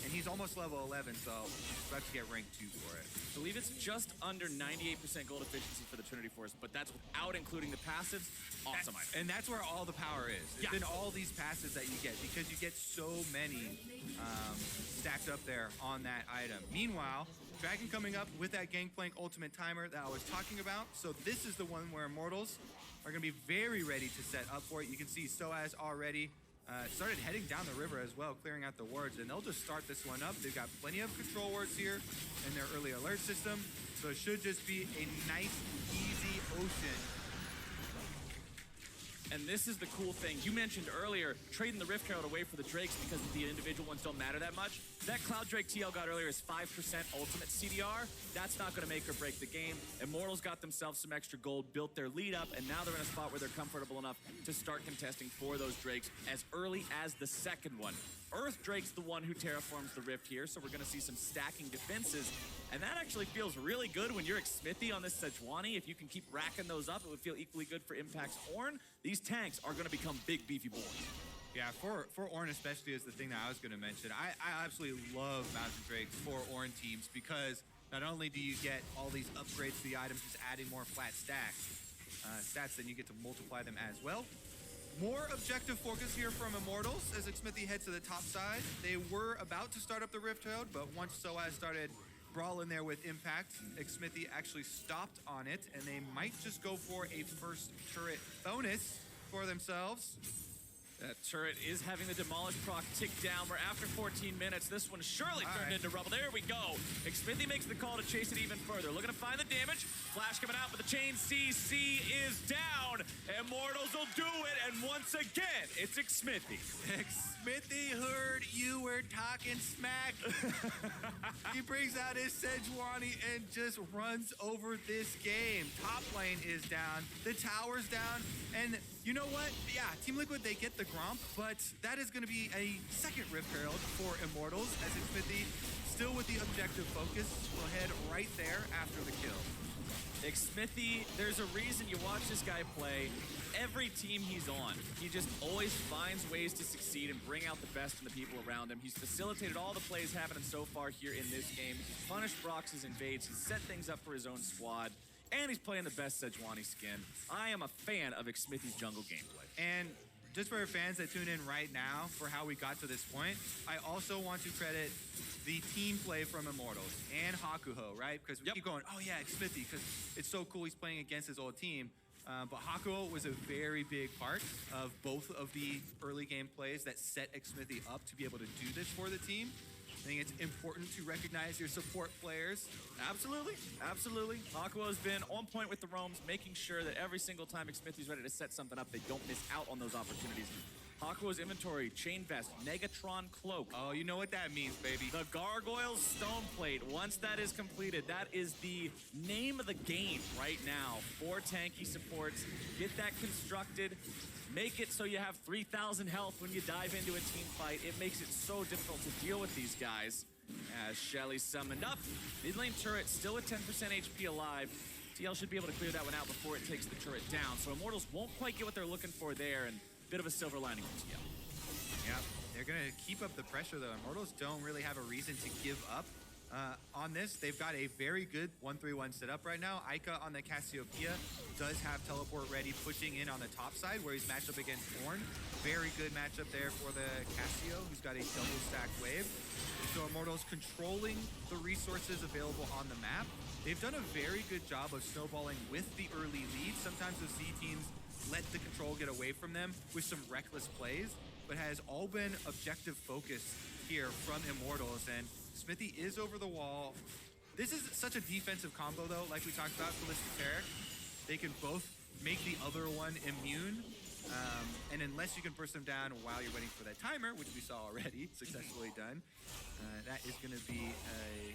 And he's almost level 11, so he's about to get rank 2 for it. I believe it's just under 98% gold efficiency for the Trinity Force, but that's without including the passives. Awesome item. And that's where all the power is. It's in all these passives that you get, because you get so many stacked up there on that item. Meanwhile, Dragon coming up with that Gangplank ultimate timer that I was talking about. So this is the one where Immortals are going to be very ready to set up for it. You can see Soaz already started heading down the river as well, clearing out the wards, and they'll just start this one up. They've got plenty of control wards here in their early alert system, so it should just be a nice, easy ocean. And this is the cool thing. You mentioned earlier, trading the Rift Herald away for the Drakes because the individual ones don't matter that much. That Cloud Drake TL got earlier is 5% ultimate CDR. That's not going to make or break the game. Immortals got themselves some extra gold, built their lead up, and now they're in a spot where they're comfortable enough to start contesting for those Drakes as early as the second one. Earth Drake's the one who terraforms the Rift here, so we're going to see some stacking defenses. And that actually feels really good when you're Xmithy on this Sejuani. If you can keep racking those up, it would feel equally good for Impact's Ornn. These tanks are going to become big, beefy boys. Yeah, for Ornn especially is the thing that I was going to mention. I absolutely love Mountain Drakes for Ornn teams, because not only do you get all these upgrades to the items, just adding more flat stats, then you get to multiply them as well. More objective focus here from Immortals as Xmithy heads to the top side. They were about to start up the Rift Herald, but once Soaz started brawling there with Impact, Xmithy actually stopped on it, and they might just go for a first turret bonus for themselves. That turret is having the Demolish proc tick down. We're after 14 minutes. This one surely turned into rubble. There we go. Xmithy makes the call to chase it even further. Looking to find the damage. Flash coming out, but the chain CC is down. Immortals will do it, and once again, it's Xmithy. Xmithy heard you were talking smack. He brings out his Sejuani and just runs over this game. Top lane is down. The tower's down. And you know what? Yeah, Team Liquid, they get the Gromp, but that is going to be a second Rift Herald for Immortals, as Xmithy, still with the objective focus, will head right there after the kill. Xmithy, there's a reason you watch this guy play. Every team he's on, he just always finds ways to succeed and bring out the best in the people around him. He's facilitated all the plays happening so far here in this game. He's punished Brox's invades. He's set things up for his own squad. And he's playing the best Sejuani skin. I am a fan of Xmithy's jungle gameplay. And just for fans that tune in right now for how we got to this point, I also want to credit the team play from Immortals and Hakuho, right? Because we keep going, oh yeah, Xmithy, because it's so cool he's playing against his old team. But Hakuo was a very big part of both of the early game plays that set Xmithy up to be able to do this for the team. I think it's important to recognize your support players. Absolutely, absolutely. Hakuo has been on point with the roams, making sure that every single time Xmithy's ready to set something up, they don't miss out on those opportunities. Hakuo's inventory, Chain Vest, Megatron Cloak. Oh, you know what that means, baby. The Gargoyle Stone Plate, once that is completed, that is the name of the game right now for tanky supports. Get that constructed. Make it so you have 3,000 health when you dive into a team fight. It makes it so difficult to deal with these guys. As Shelly summoned up, mid lane turret still at 10% HP alive. TL should be able to clear that one out before it takes the turret down. So Immortals won't quite get what they're looking for there, and a bit of a silver lining for TL. Yeah, they're gonna keep up the pressure though. Immortals don't really have a reason to give up on this. They've got a very good 1-3-1 set up right now. Ica on the Cassiopeia does have teleport ready, pushing in on the top side where he's matched up against Ornn. Very good matchup there for the Cassio, who's got a double stack wave. So Immortals controlling the resources available on the map. They've done a very good job of snowballing with the early lead. Sometimes the Z teams let the control get away from them with some reckless plays, but has all been objective focus here from Immortals, and Xmithy is over the wall. This is such a defensive combo though, like we talked about, Kalista Taric. They can both make the other one immune, and unless you can burst them down while you're waiting for that timer, which we saw already, successfully done, that is gonna be a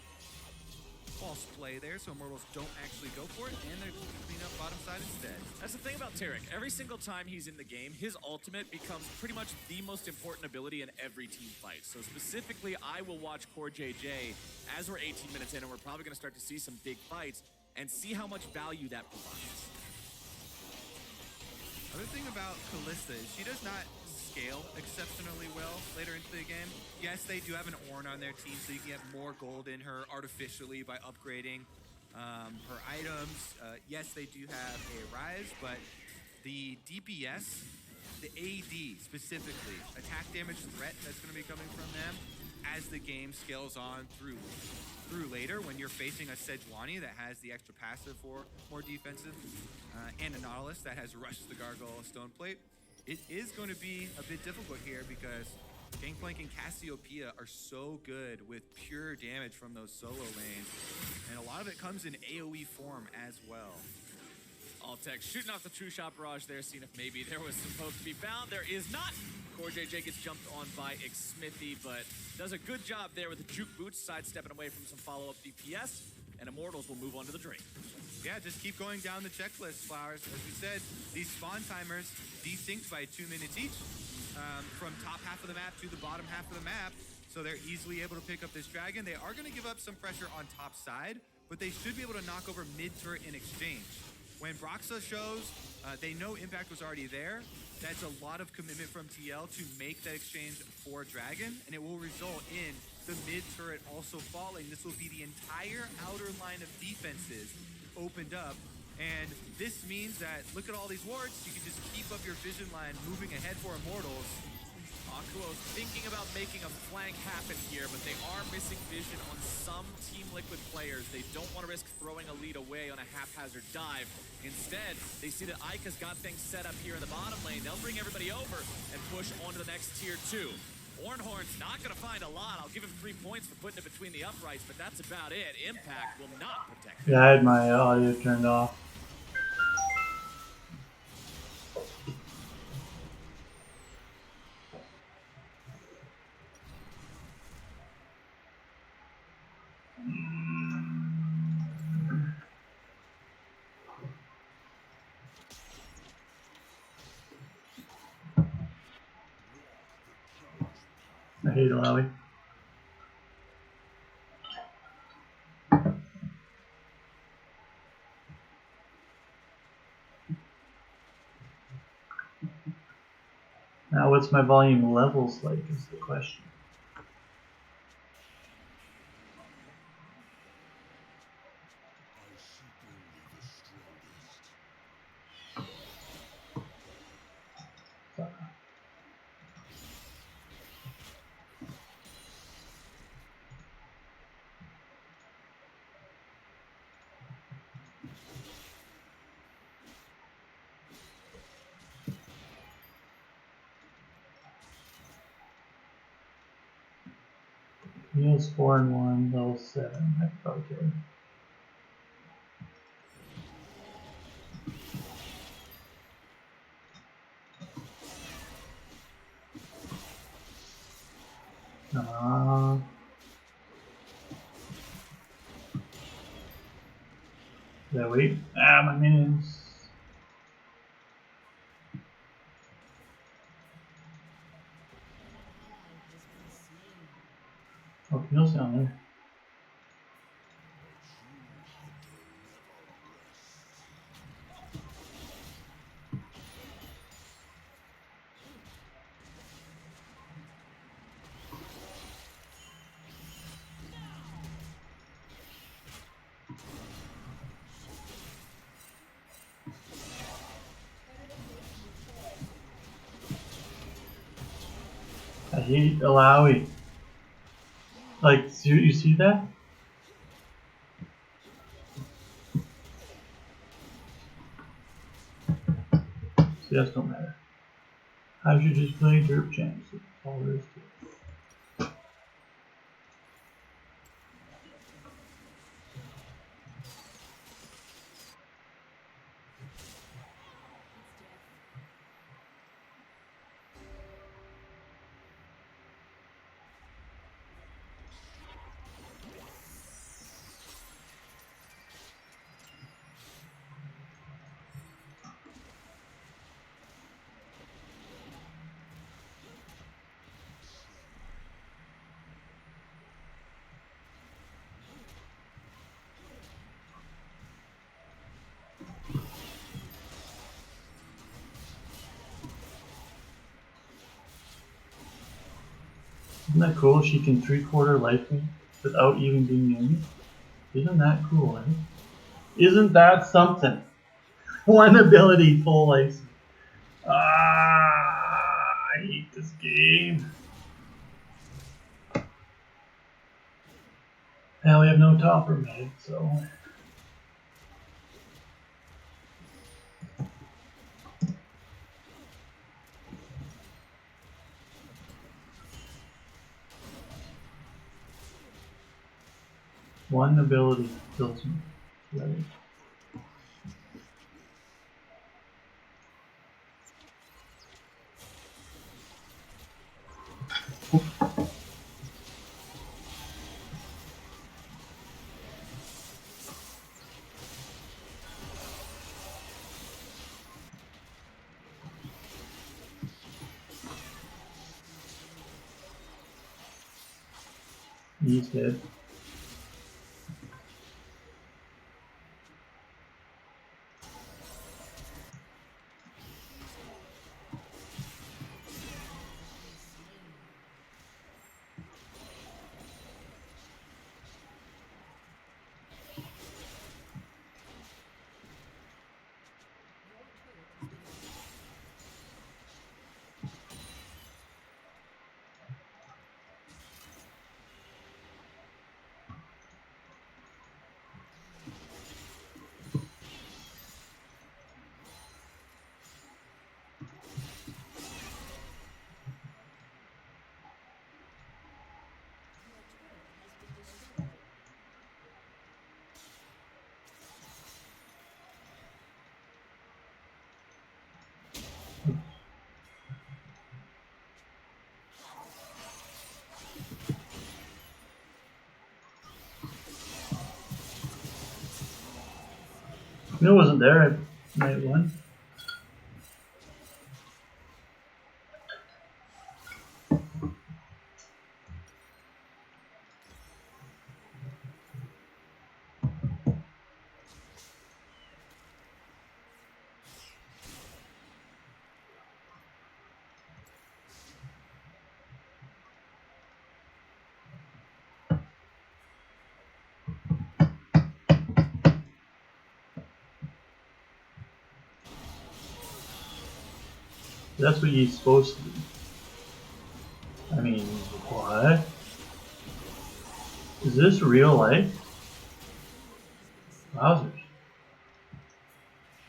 false play there, so Immortals don't actually go for it, and they're just gonna clean up bottom side instead. That's the thing about Taric. Every single time he's in the game, his ultimate becomes pretty much the most important ability in every team fight. So specifically, I will watch Core JJ as we're 18 minutes in, and we're probably gonna start to see some big fights and see how much value that provides. Other thing about Kalista is she does not scale exceptionally well later into the game. Yes, they do have an Ornn on their team, so you can get more gold in her artificially by upgrading her items. Yes, they do have a rise, but the DPS, the AD specifically, attack damage threat that's going to be coming from them as the game scales on through later when you're facing a Sejuani that has the extra passive for more defensive, and a Nautilus that has rushed the Gargoyle Stone Plate. It is going to be a bit difficult here because Gangplank and Cassiopeia are so good with pure damage from those solo lanes, and a lot of it comes in AoE form as well. Altec shooting off the True Shot Barrage there, seeing if maybe there was some hope to be found. There is not. Core JJ gets jumped on by Xmithy, but does a good job there with the Juke Boots, sidestepping away from some follow-up DPS, and Immortals will move on to the Drake. Yeah, just keep going down the checklist, Flowers. As we said, these spawn timers desynced by 2 minutes each, from top half of the map to the bottom half of the map, so they're easily able to pick up this dragon. They are going to give up some pressure on top side, but they should be able to knock over mid-turret in exchange. When Broxah shows, they know impact was already there. That's a lot of commitment from TL to make that exchange for Dragon, and it will result in the mid-turret also falling. This will be the entire outer line of defenses opened up, and this means that, look at all these wards, you can just keep up your vision line moving ahead for Immortals. Hakuo thinking about making a flank happen here, but they are missing vision on some Team Liquid players. They don't want to risk throwing a lead away on a haphazard dive. Instead, they see that Ica's got things set up here in the bottom lane. They'll bring everybody over and push on to the next tier 2. Ornhorn's not going to find a lot. I'll give him 3 points for putting it between the uprights, but that's about it. Impact will not protect him. Yeah, I had my audio turned off. I hate O'Reilly. Now, what's my volume levels like is the question. I seek only the strongest. Heals 4 and 1, level 7. I could probably kill him. Did I wait? Ah, my minions. Oh, Camille's down there. I hate Alawi. Like, you see that? CS don't matter. I should just play derp champs. That's all there is to it. Isn't that cool? She can 3/4 life me without even being near me. Isn't that cool, eh? Isn't that something? One ability, full life. Ah, I hate this game. Now we have no topper mid, so. One ability kills me. Right. He's dead. Camille wasn't there at night 1. That's what he's supposed to do. I mean, what? Is this real life? Wowzers.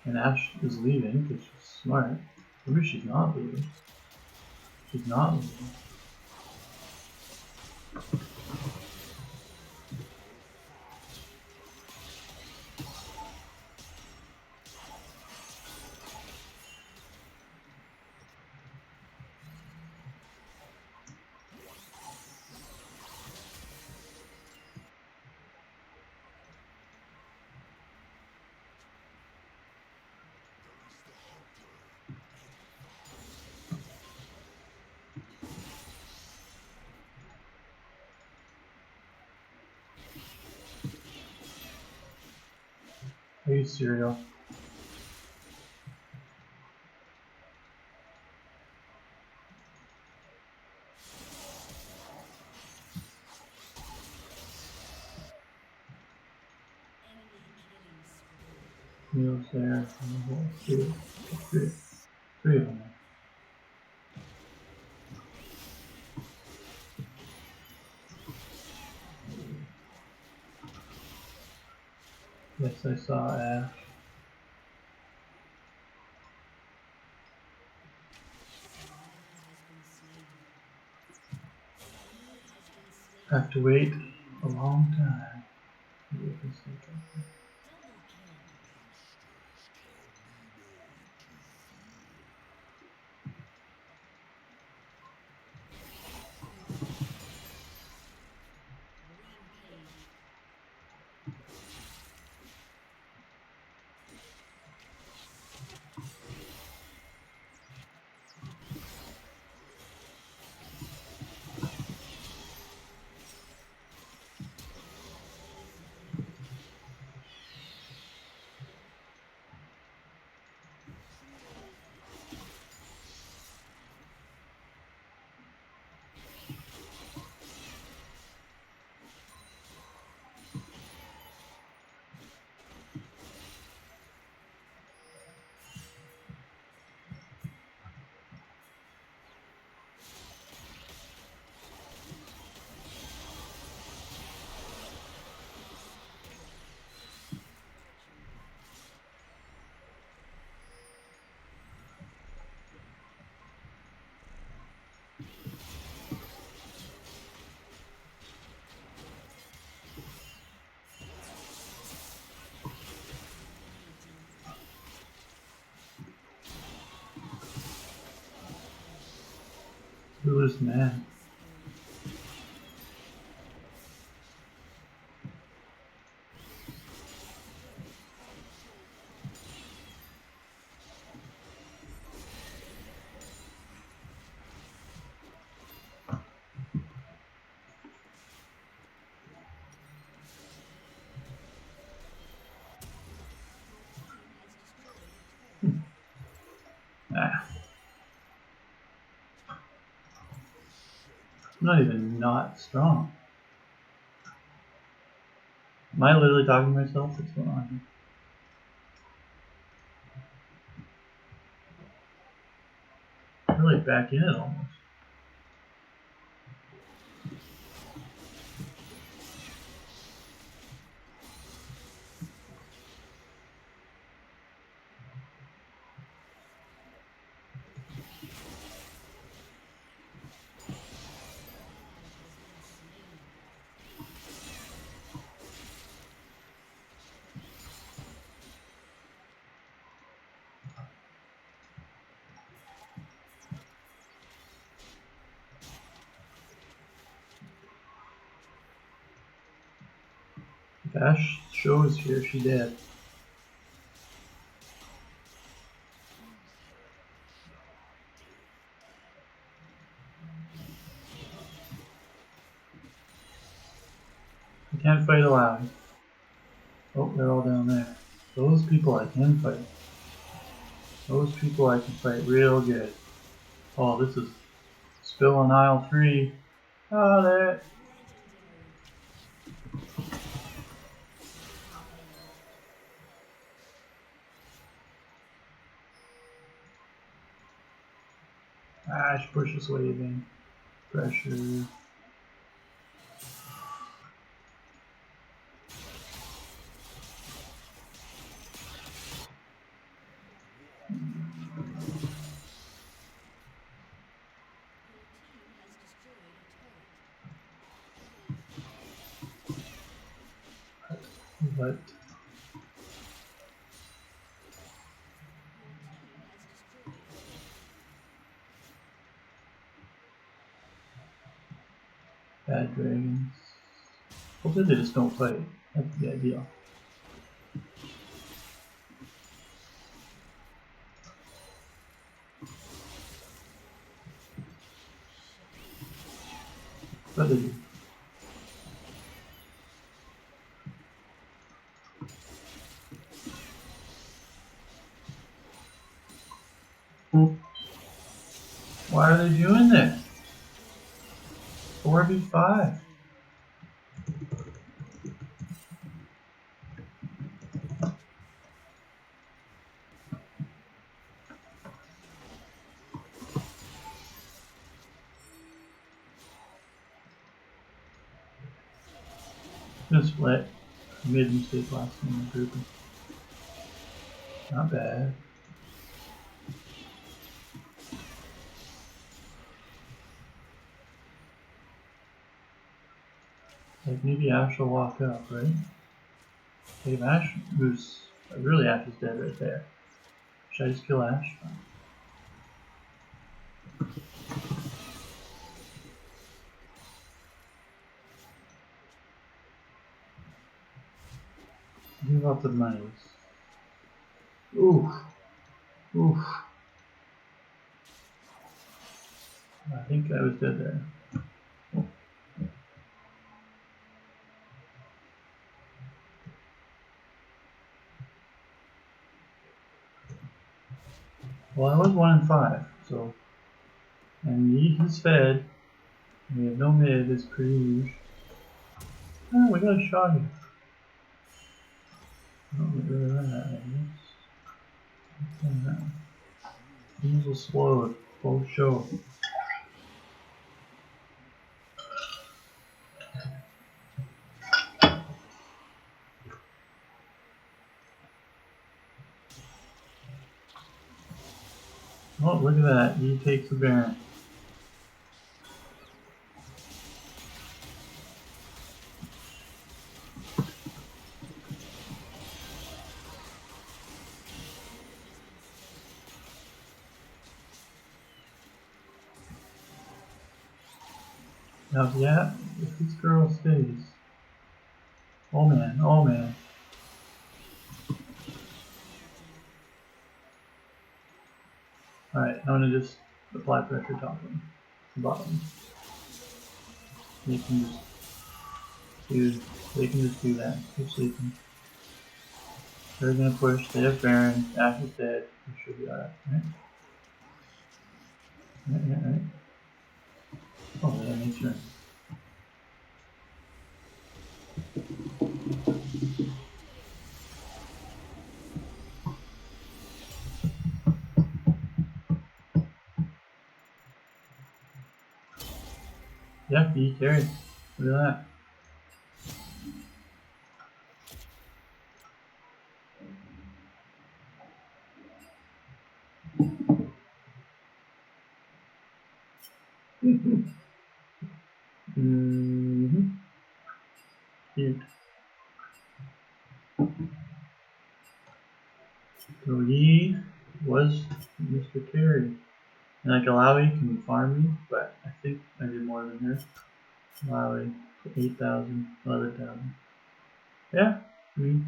And Ash is leaving because she's smart. Maybe she's not leaving. She's not leaving. Hey, cereal. Meals there. Three of them. Yes, I saw Ash. Have to wait a long time. Who is man? Ah. I'm not even not strong. Am I literally talking to myself? What's going on here? I'm really back in it almost. If Ash shows here, she dead. I can't fight aloud. Oh, they're all down there. Those people I can fight. Those people I can fight real good. Oh, this is spill on aisle 3. Oh, there. Ash pushes waving. Pressure. But bad dragons. Hopefully they just don't fight. That's the idea. But they do. Why are they doing this? 4v5. Gonna split. I made a mistake last time in the group. Not bad. Like maybe Ash will walk up, right? Like if Ash moves, really Ash is dead right there. Should I just kill Ash? Give up the monies. Oof. Oof. I think I was dead there. Well, I was 1 and 5, so. And he's fed. We have no mid, it's pretty huge. Oh, we got a shot here. Not really that, I guess. These will explode. Both show. Oh, look at that. He takes the Baron. Now, yeah, if this girl stays. Oh man, oh man. Alright, I'm gonna just apply pressure top and bottom. They can just do that. Keep sleeping. They're gonna push, they have Baron, Ash is dead. We should be alright, right? Right. Oh, that makes sense. Yeah, he carried. Look at that. Cute. So he was Mr. Carry. And like Alawi can farm me, but I think I did more than her. Alawi, 8,000, 11,000. Yeah, I mean,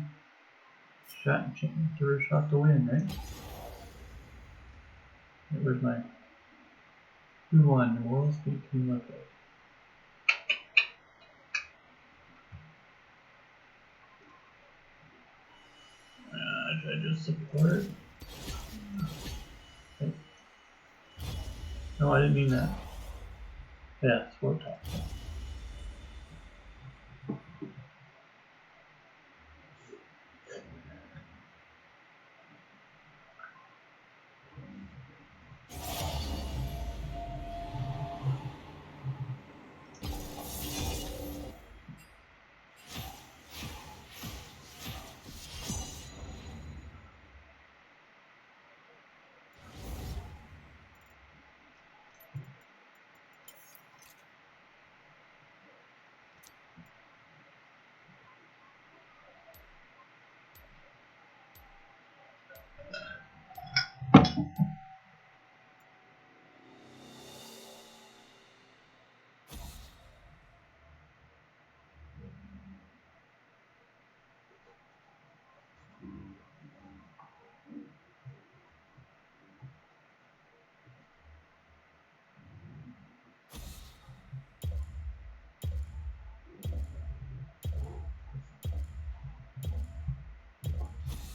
give her a shot to win, right? Where's my... Who won? The World State Team left out. Should I just support? Okay. No, I didn't mean that. Yeah, support top.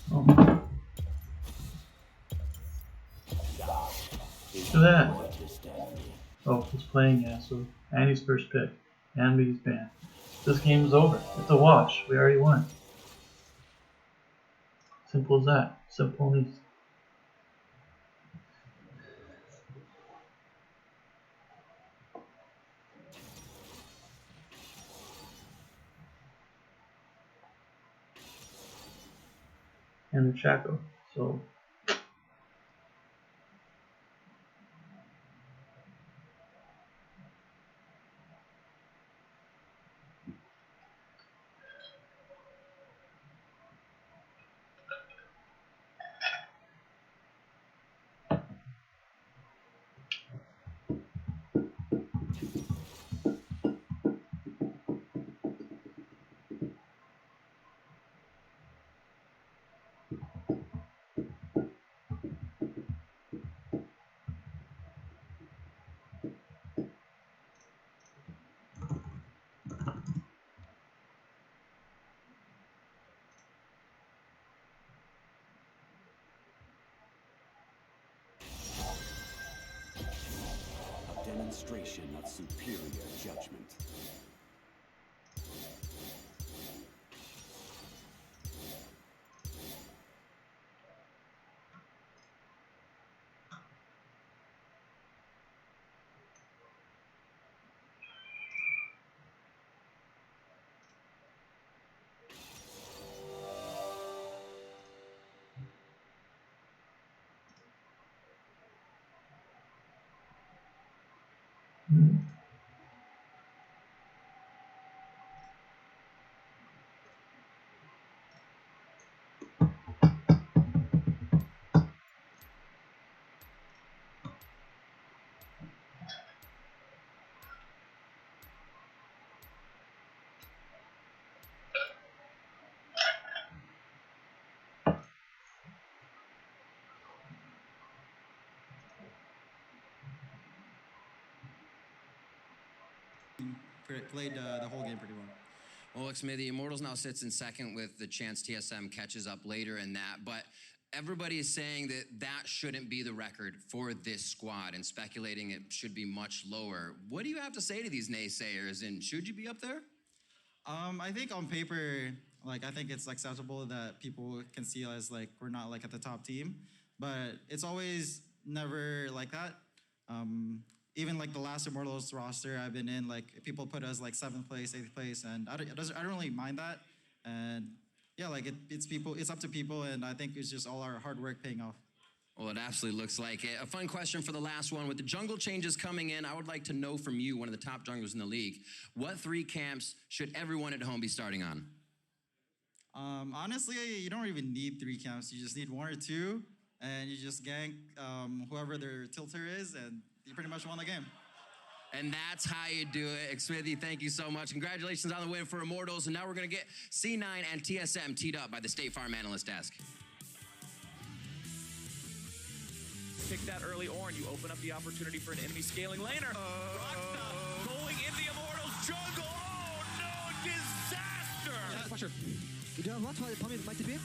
Oh. Look at that. Oh, he's playing Yasuo. And he's first pick. And he's banned. This game is over. It's a wash. We already won. Simple as that. Simple and easy. And the Chaco. So A demonstration of superior judgment. played the whole game pretty well. Well, Xmithie, Immortals now sits in second with the chance TSM catches up later in that, but everybody is saying that that shouldn't be the record for this squad and speculating it should be much lower. What do you have to say to these naysayers, and should you be up there? I think on paper, like, I think it's acceptable that people can see us like we're not like at the top team, but it's always never like that. Even like the last Immortals roster I've been in, like people put us like 7th place, 8th place, and I don't really mind that. And yeah, like it's up to people, and I think it's just all our hard work paying off. Well, it absolutely looks like it. A fun question for the last one. With the jungle changes coming in, I would like to know from you, one of the top junglers in the league, what 3 camps should everyone at home be starting on? Honestly, you don't even need 3 camps. You just need 1 or 2, and you just gank whoever their tilter is, and you pretty much won the game. And that's how you do it. Xmithie, thank you so much. Congratulations on the win for Immortals. And now we're going to get C9 and TSM teed up by the State Farm Analyst Desk. Pick that early Ornn, you open up the opportunity for an enemy scaling laner. Rockna going in the Immortals jungle. Oh no, disaster! You do have what? My TP?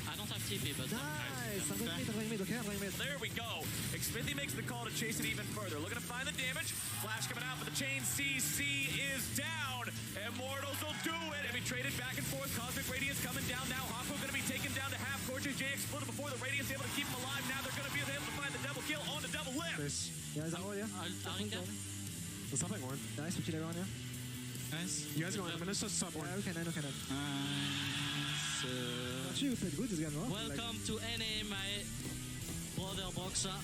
I don't have TP, but nice! I'm going mid, okay? I'm going mid. There we go. Xmithie makes the call to chase it even further. Looking to find the damage. Flash coming out, but the chain CC is down. Immortals will do it. And we traded back and forth. Cosmic Radiance coming down now. Hawko going to be taken down to half. Gorgeous J exploded before the Radiance able to keep him alive. Now they're going to be able to find the double kill on the double lift. Yeah, is that all, yeah? What's up, Ornn? Nice, switching around, yeah? Nice. You guys are going, I'm gonna start top Ornn. Yeah, okay, okay. Actually, you played good this game, no? Welcome to NA, my brother boxer.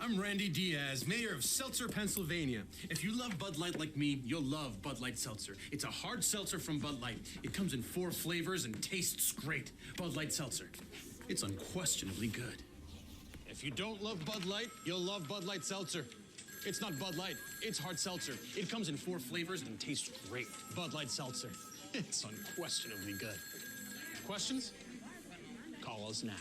I'm Randy Diaz, mayor of Seltzer, Pennsylvania. If you love Bud Light like me, you'll love Bud Light Seltzer. It's a hard seltzer from Bud Light. It comes in 4 flavors and tastes great. Bud Light Seltzer. It's unquestionably good. If you don't love Bud Light, you'll love Bud Light Seltzer. It's not Bud Light, it's hard seltzer. It comes in 4 flavors and tastes great. Bud Light Seltzer. It's unquestionably good. Questions? Call us now.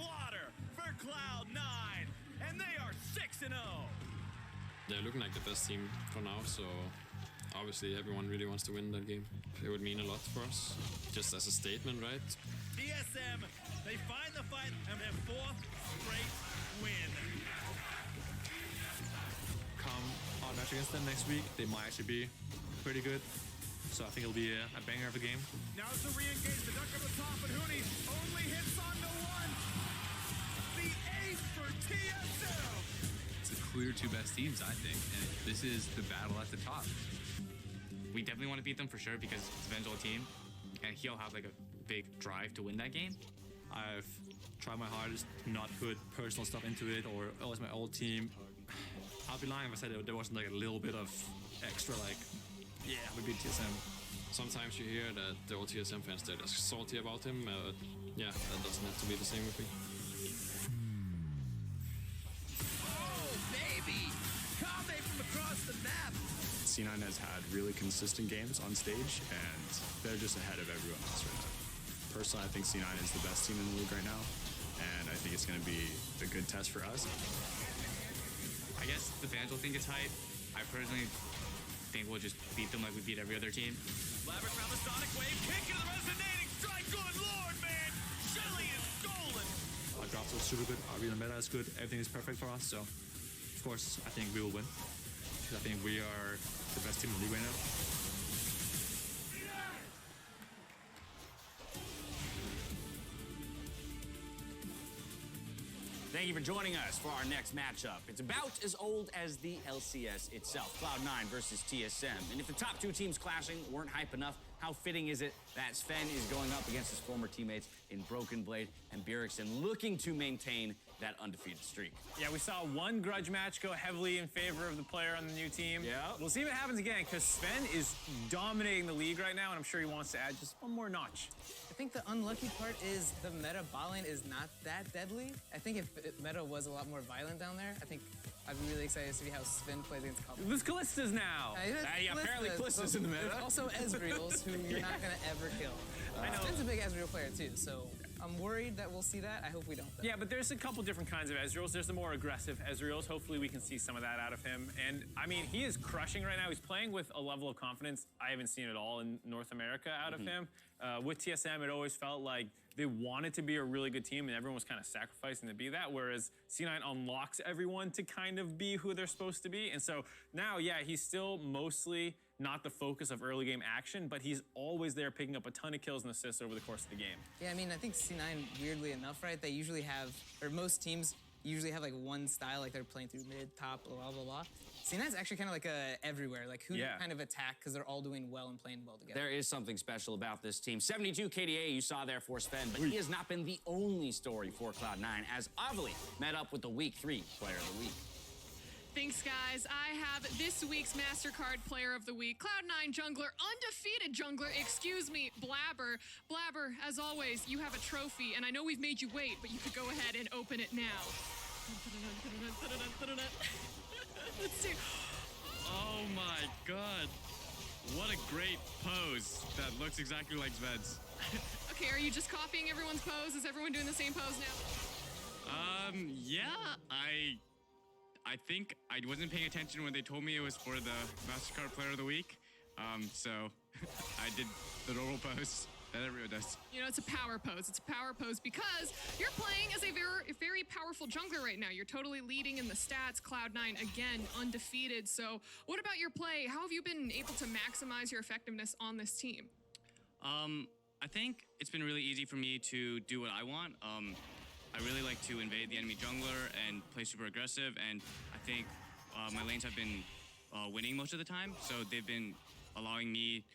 slaughter for Cloud9, and they are 6-0. They're looking like the best team for now, so obviously everyone really wants to win that game. It would mean a lot for us, just as a statement, right? TSM, they find the fight and their 4th straight win. Come on match against them next week, they might actually be pretty good. So I think it'll be a banger of a game. Now to re-engage the duck over the top, and Huni only hits on the 1. The ace for TSM. It's the clear 2 best teams, I think, and this is the battle at the top. We definitely want to beat them for sure because Sven's old team, and he'll have like a big drive to win that game. I've tried my hardest to not put personal stuff into it, or oh, it's my old team. I'll be lying if I said there wasn't like a little bit of extra like, yeah, we beat TSM. Sometimes you hear that the old TSM fans, they're just salty about him. Yeah, that doesn't have to be the same with me. Oh, baby! Kame from across the map. C9 has had really consistent games on stage, and they're just ahead of everyone else right now. Personally, I think C9 is the best team in the league right now, and I think it's going to be a good test for us. I guess the fans will think it's hype. I personally think we'll just beat them like we beat every other team. Blabber found the Sonic Wave, kick into the resonating strike. Good lord, man! Shelly is stolen. Our drafts are super good, our arena meta is good, everything is perfect for us, so of course I think we will win. Because I think we are the best team in the league right now. Thank you for joining us for our next matchup. It's about as old as the LCS itself, Cloud9 versus TSM. And if the top 2 teams clashing weren't hype enough, how fitting is it that Sven is going up against his former teammates in Broken Blade and Bjergsen, looking to maintain that undefeated streak? Yeah, we saw one grudge match go heavily in favor of the player on the new team. Yeah. We'll see what happens again, because Sven is dominating the league right now, and I'm sure he wants to add just one more notch. I think the unlucky part is the meta bot lane is not that deadly. I think if meta was a lot more violent down there, I think I'd be really excited to see how Sven plays against Cobblestone. There's Kallistas now. Apparently Kallista's in the meta. There's also Ezreals, who you're not going to ever kill. I know. Sven's a big Ezreal player, too, so I'm worried that we'll see that. I hope we don't, though. Yeah, but there's a couple different kinds of Ezreals. There's the more aggressive Ezreals. Hopefully we can see some of that out of him. And, I mean, he is crushing right now. He's playing with a level of confidence I haven't seen at all in North America out of him. With TSM, it always felt like they wanted to be a really good team, and everyone was kind of sacrificing to be that, whereas C9 unlocks everyone to kind of be who they're supposed to be. And so now, yeah, he's still mostly not the focus of early game action, but he's always there picking up a ton of kills and assists over the course of the game. Yeah, I mean, I think C9, weirdly enough, right, they usually have, or most teams usually have like one style, like they're playing through mid, top, blah, blah, blah. C9's actually kind of like everywhere, like who to kind of attack because they're all doing well and playing well together. There is something special about this team. 72 KDA you saw there for Sven, but he has not been the only story for Cloud9 as Avali met up with the Week 3 Player of the Week. Thanks, guys. I have this week's MasterCard Player of the Week, Cloud9 jungler, undefeated jungler, excuse me, Blabber. Blabber, as always, you have a trophy, and I know we've made you wait, but you could go ahead and open it now. Let's see. Oh my god. What a great pose. That looks exactly like Sven's. Okay, are you just copying everyone's pose? Is everyone doing the same pose now? Yeah, I think I wasn't paying attention when they told me it was for the MasterCard Player of the Week. So I did the normal pose that everyone does. You know, it's a power pose. It's a power pose because you're playing as a very powerful jungler right now. You're totally leading in the stats. Cloud9, again, undefeated. So what about your play? How have you been able to maximize your effectiveness on this team? I think it's been really easy for me to do what I want. I really like to invade the enemy jungler and play super aggressive, and I think my lanes have been winning most of the time, so they've been allowing me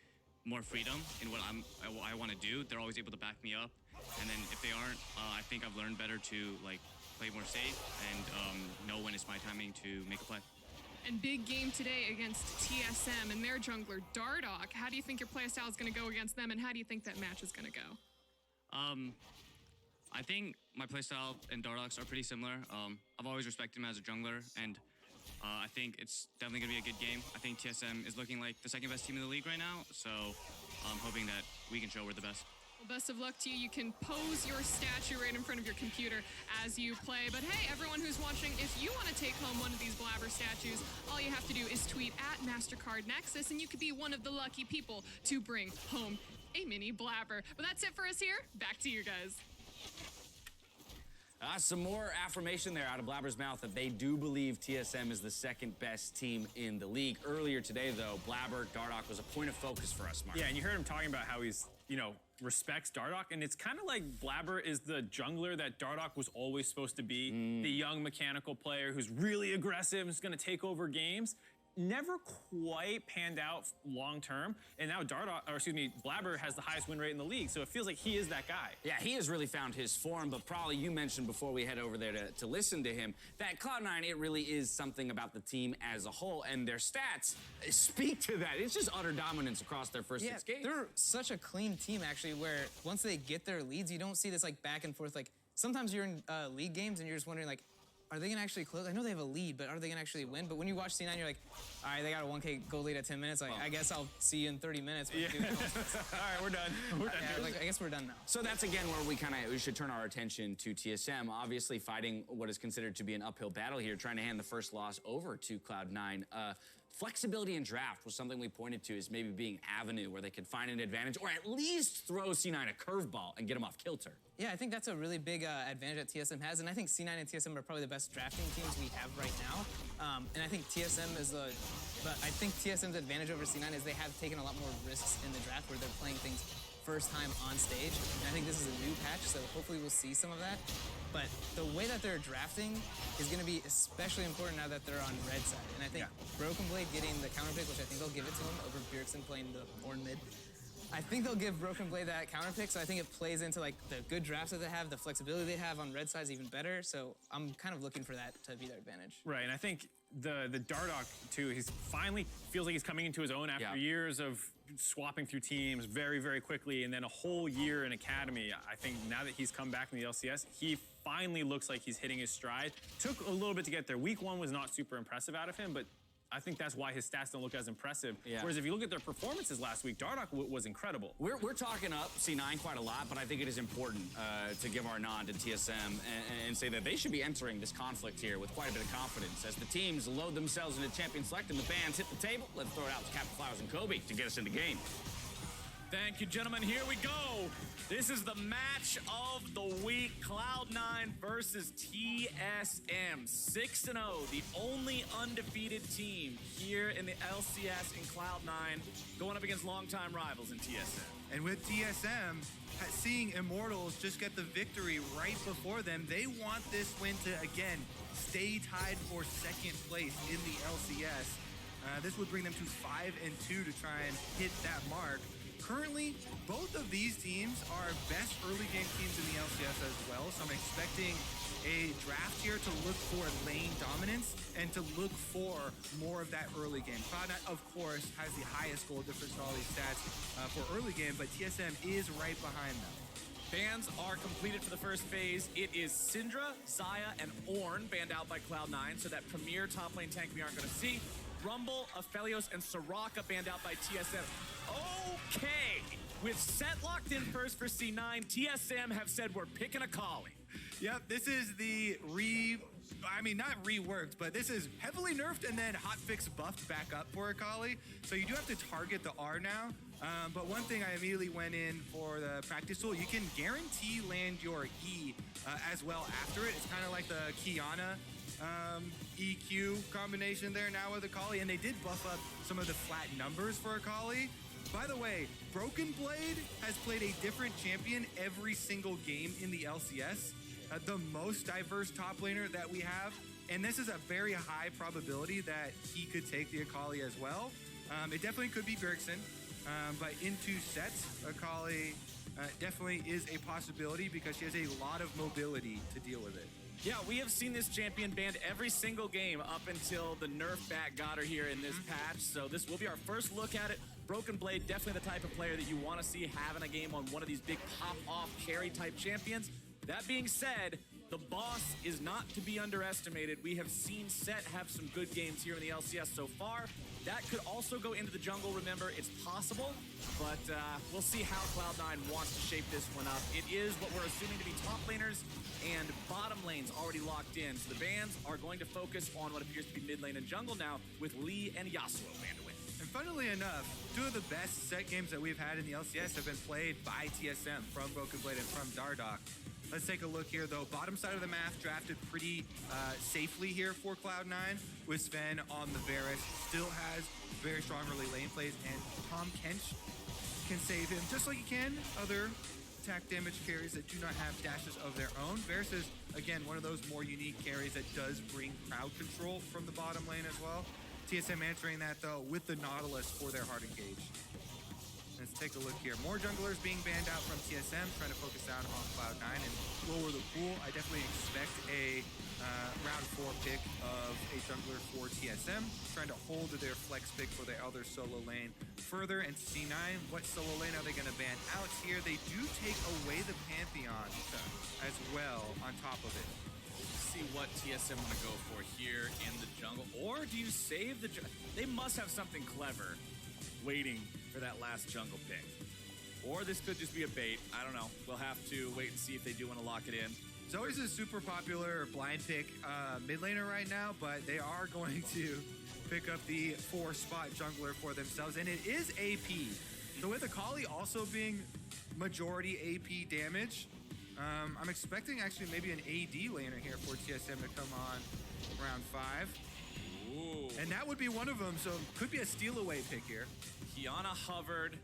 more freedom in what I want to do. They're always able to back me up, and then if they aren't, I think I've learned better to like play more safe and know when it's my timing to make a play. And big game today against TSM and their jungler, Dardoch. How do you think your playstyle is going to go against them, and how do you think that match is going to go? I think my playstyle and Dardoch's are pretty similar. I've always respected him as a jungler, and I think it's definitely going to be a good game. I think TSM is looking like the second best team in the league right now, so I'm hoping that we can show we're the best. Well, best of luck to you. You can pose your statue right in front of your computer as you play. But hey, everyone who's watching, if you want to take home one of these Blabber statues, all you have to do is tweet at MasterCard Nexus, and you could be one of the lucky people to bring home a mini Blabber. But that's it for us here. Back to you guys. Some more affirmation there out of Blabber's mouth that they do believe TSM is the second best team in the league. Earlier today, though, Blabber, Dardoch was a point of focus for us, Mark. Yeah, and you heard him talking about how he's, respects Dardoch, and it's kind of like Blabber is the jungler that Dardoch was always supposed to be, the young mechanical player who's really aggressive and is going to take over games. Never quite panned out long term, and now Blabber has the highest win rate in the league, so it feels like he is that guy. Yeah, he has really found his form, but probably you mentioned before we head over there to listen to him that Cloud9, it really is something about the team as a whole, and their stats speak to that. It's just utter dominance across their first 6 games. They're such a clean team, actually, where once they get their leads, you don't see this like back and forth. Like sometimes you're in league games and you're just wondering like, are they gonna actually close? I know they have a lead, but are they gonna actually win? But when you watch C9, you're like, all right, they got a 1K goal lead at 10 minutes. Like, I guess I'll see you in 30 minutes. Yeah. All right, we're done. I guess we're done now. So that's again where we should turn our attention to TSM, obviously fighting what is considered to be an uphill battle here, trying to hand the first loss over to Cloud9. Flexibility in draft was something we pointed to as maybe being avenue where they could find an advantage or at least throw C9 a curveball and get them off kilter. Yeah, I think that's a really big advantage that TSM has, and I think C9 and TSM are probably the best drafting teams we have right now. And I think TSM is but I think TSM's advantage over C9 is they have taken a lot more risks in the draft where they're playing things first time on stage. And I think this is a new patch, so hopefully we'll see some of that. But the way that they're drafting is going to be especially important now that they're on red side. And I think Broken Blade getting the counter pick, which I think they'll give it to him over Bjergsen playing the Ornn mid. I think they'll give Broken Blade that counter pick, so I think it plays into like the good drafts that they have, the flexibility they have on red side is even better. So I'm kind of looking for that to be their advantage. Right, and I think the Dardoch too, he's finally feels like he's coming into his own after years of swapping through teams very, very quickly, and then a whole year in Academy. I think now that he's come back in the LCS, he finally looks like he's hitting his stride. Took a little bit to get there. Week 1 was not super impressive out of him, but I think that's why his stats don't look as impressive. Yeah. Whereas if you look at their performances last week, Dardoch was incredible. We're talking up C9 quite a lot, but I think it is important to give our nod to TSM and say that they should be entering this conflict here with quite a bit of confidence. As the teams load themselves into Champion Select and the bands hit the table, let's throw it out to Captain Flowers and Kobe to get us in the game. Thank you, gentlemen. Here we go. This is the match of the week. Cloud9 versus TSM. 6-0, the only undefeated team here in the LCS in Cloud9, going up against longtime rivals in TSM. And with TSM, seeing Immortals just get the victory right before them, they want this win to, again, stay tied for second place in the LCS. This would bring them to 5-2 to try and hit that mark. Currently, both of these teams are best early game teams in the LCS as well, so I'm expecting a draft here to look for lane dominance and to look for more of that early game. Cloud9, of course, has the highest goal difference in all these stats for early game, but TSM is right behind them. Bans are completed for the first phase. It is Syndra, Xayah, and Ornn banned out by Cloud9, so that premier top lane tank we aren't going to see. Rumble, Aphelios, and Soraka banned out by TSM. Okay, with Set locked in first for C9, TSM have said we're picking Akali. Yep, this is the not reworked, but this is heavily nerfed and then hotfix buffed back up for Akali. So you do have to target the R now. But one thing I immediately went in for the practice tool, you can guarantee land your E as well after it. It's kind of like the Kiana EQ combination there now with Akali, and they did buff up some of the flat numbers for Akali. By the way, Broken Blade has played a different champion every single game in the LCS, the most diverse top laner that we have, and this is a very high probability that he could take the Akali as well. It definitely could be Bjergsen, but in 2 sets, Akali definitely is a possibility because she has a lot of mobility to deal with it. Yeah, we have seen this champion banned every single game up until the nerf back got her here in this patch. So this will be our first look at it. Broken Blade, definitely the type of player that you want to see having a game on one of these big pop-off carry-type champions. That being said, The boss is not to be underestimated. We have seen Set have some good games here in the LCS so far. That could also go into the jungle, remember, it's possible, but we'll see how Cloud9 wants to shape this one up. It is what we're assuming to be top laners and bottom lanes already locked in. So the bans are going to focus on what appears to be mid lane and jungle now with Lee and Yasuo bandwidth. And funnily enough, two of the best set games that we've had in the LCS have been played by TSM from Broken Blade and from Dardoch. Let's take a look here, though. Bottom side of the map drafted pretty safely here for Cloud9 with Sven on the Varus. Still has very strong early lane plays, and Tom Kench can save him just like he can other attack damage carries that do not have dashes of their own. Varus is, again, one of those more unique carries that does bring crowd control from the bottom lane as well. TSM answering that, though, with the Nautilus for their hard engage. Let's take a look here. More junglers being banned out from TSM, trying to focus down on Cloud9 and lower the pool. I definitely expect a round 4 pick of a jungler for TSM, trying to hold their flex pick for their other solo lane further. And C9, what solo lane are they going to ban out here? They do take away the Pantheon as well on top of it. See what TSM want to go for here in the jungle, or do you save the they must have something clever waiting for that last jungle pick, or this could just be a bait. I don't know, we'll have to wait and see if they do want to lock it in. Zoe's a super popular blind pick mid laner right now, but they are going to pick up the 4-spot jungler for themselves, and it is AP. So with Akali also being majority AP damage, I'm expecting actually maybe an AD laner here for TSM to come on round 5. Ooh. And that would be one of them, so could be a steal away pick here. Kiana hovered,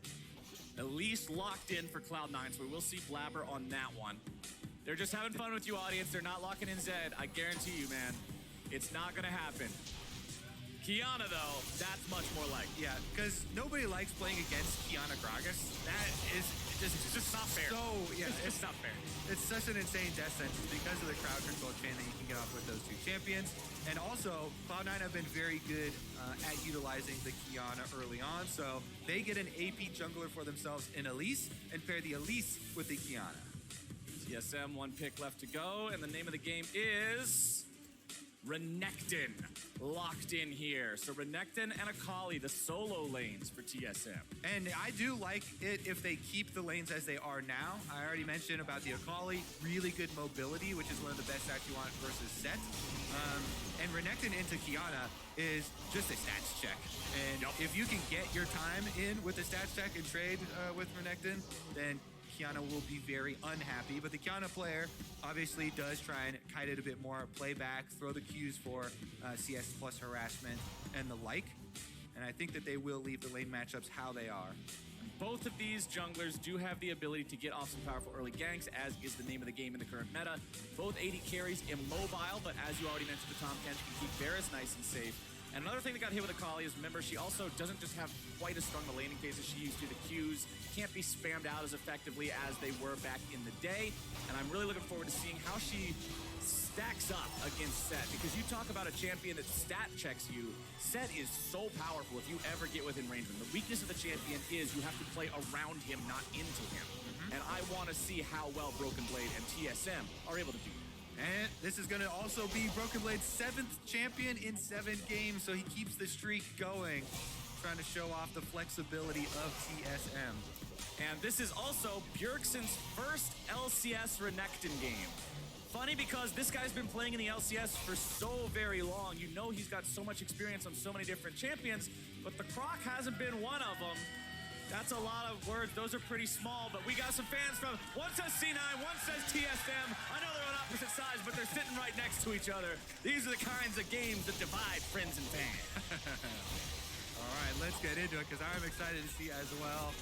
at least locked in for Cloud9, so we will see Blabber on that one. They're just having fun with you, audience. They're not locking in Zed. I guarantee you, man. It's not gonna happen. Kiana, though, that's much more like. Yeah, because nobody likes playing against Kiana Gragas. That is just not fair. So, yeah, it's not fair. It's such an insane death sentence because of the crowd control chain that you can get off with those two champions. And also, Cloud9 have been very good at utilizing the Kiana early on, so they get an AP jungler for themselves in Elise and pair the Elise with the Kiana. TSM, 1 pick left to go, and the name of the game is Renekton. Locked in here. So Renekton and Akali, the solo lanes for TSM. And I do like it if they keep the lanes as they are now. I already mentioned about the Akali, really good mobility, which is one of the best stats you want versus Set. And Renekton into Kiana is just a stats check. And if you can get your time in with the stats check and trade with Renekton, then Kiana will be very unhappy. But the Kiana player obviously does try and kite it a bit more, play back, throw the Qs for CS plus harassment and the like. And I think that they will leave the lane matchups how they are. Both of these junglers do have the ability to get off some powerful early ganks, as is the name of the game in the current meta. Both AD carries immobile, but as you already mentioned, the Tom Kench can keep Varus nice and safe. And another thing that got hit with Akali is, remember, she also doesn't just have quite as strong a laning phase as she used to. The Qs can't be spammed out as effectively as they were back in the day. And I'm really looking forward to seeing how she stacks up against Set, because you talk about a champion that stat checks you. Set is so powerful if you ever get within range of him. The weakness of the champion is you have to play around him, not into him. And I want to see how well Broken Blade and TSM are able to do that. And this is going to also be Broken Blade's 7th champion in 7 games, so he keeps the streak going, trying to show off the flexibility of TSM. And this is also Bjergsen's first LCS Renekton game. Funny because this guy's been playing in the LCS for so very long. You know he's got so much experience on so many different champions, but the Croc hasn't been one of them. That's a lot of words. Those are pretty small, but we got some fans from, one says C9, one says TSM. I know they're on opposite sides, but they're sitting right next to each other. These are the kinds of games that divide friends and fans. All right, let's get into it, because I'm excited to see as well.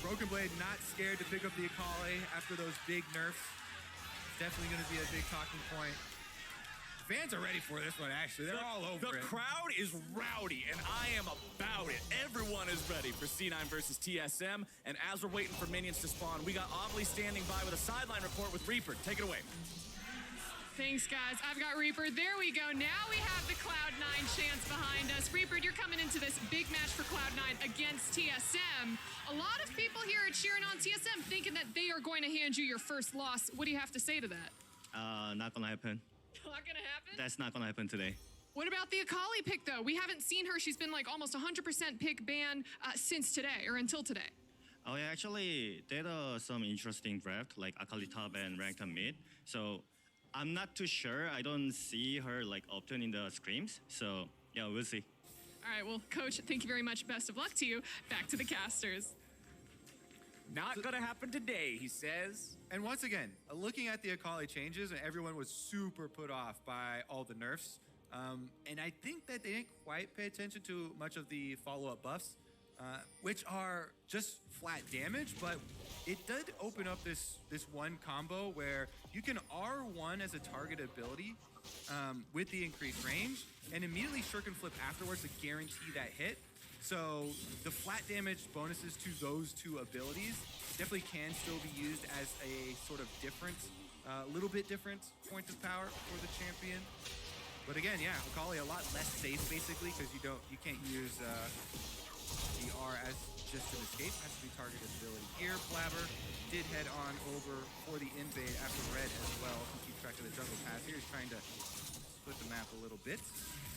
Broken Blade not scared to pick up the Akali after those big nerfs. It's definitely going to be a big talking point. Fans are ready for this one, actually. They're all over it. The crowd is rowdy, and I am about it. Everyone is ready for C9 versus TSM. And as we're waiting for minions to spawn, we got Amelie standing by with a sideline report with Reaper. Take it away. Thanks, guys. I've got Reaper. There we go. Now we have the Cloud9 chance behind us. Reaper, you're coming into this big match for Cloud9 against TSM. A lot of people here are cheering on TSM, thinking that they are going to hand you your first loss. What do you have to say to that? Not gonna happen. Not gonna happen? That's not gonna happen today. What about the Akali pick, though? We haven't seen her. She's been like almost 100% pick ban since today, or until today. Oh, yeah, actually, there are some interesting draft, like Akali top and ranked mid. So I'm not too sure. I don't see her like often in the scrims. So yeah, we'll see. All right, well, Coach, thank you very much. Best of luck to you. Back to the casters. Not gonna happen today, he says. And once again, looking at the Akali changes, and everyone was super put off by all the nerfs. And I think that they didn't quite pay attention to much of the follow-up buffs, which are just flat damage, but it did open up this one combo where you can R1 as a target ability with the increased range, and immediately shuriken flip afterwards to guarantee that hit. So the flat damage bonuses to those two abilities definitely can still be used as a sort of different, little bit different point of power for the champion. But again, yeah, Akali a lot less safe basically because you can't use the R as just an escape. It has to be targeted ability here. Blabber did head on over for the invade after Red as well. If you keep track of the jungle path here, he's trying to split the map a little bit.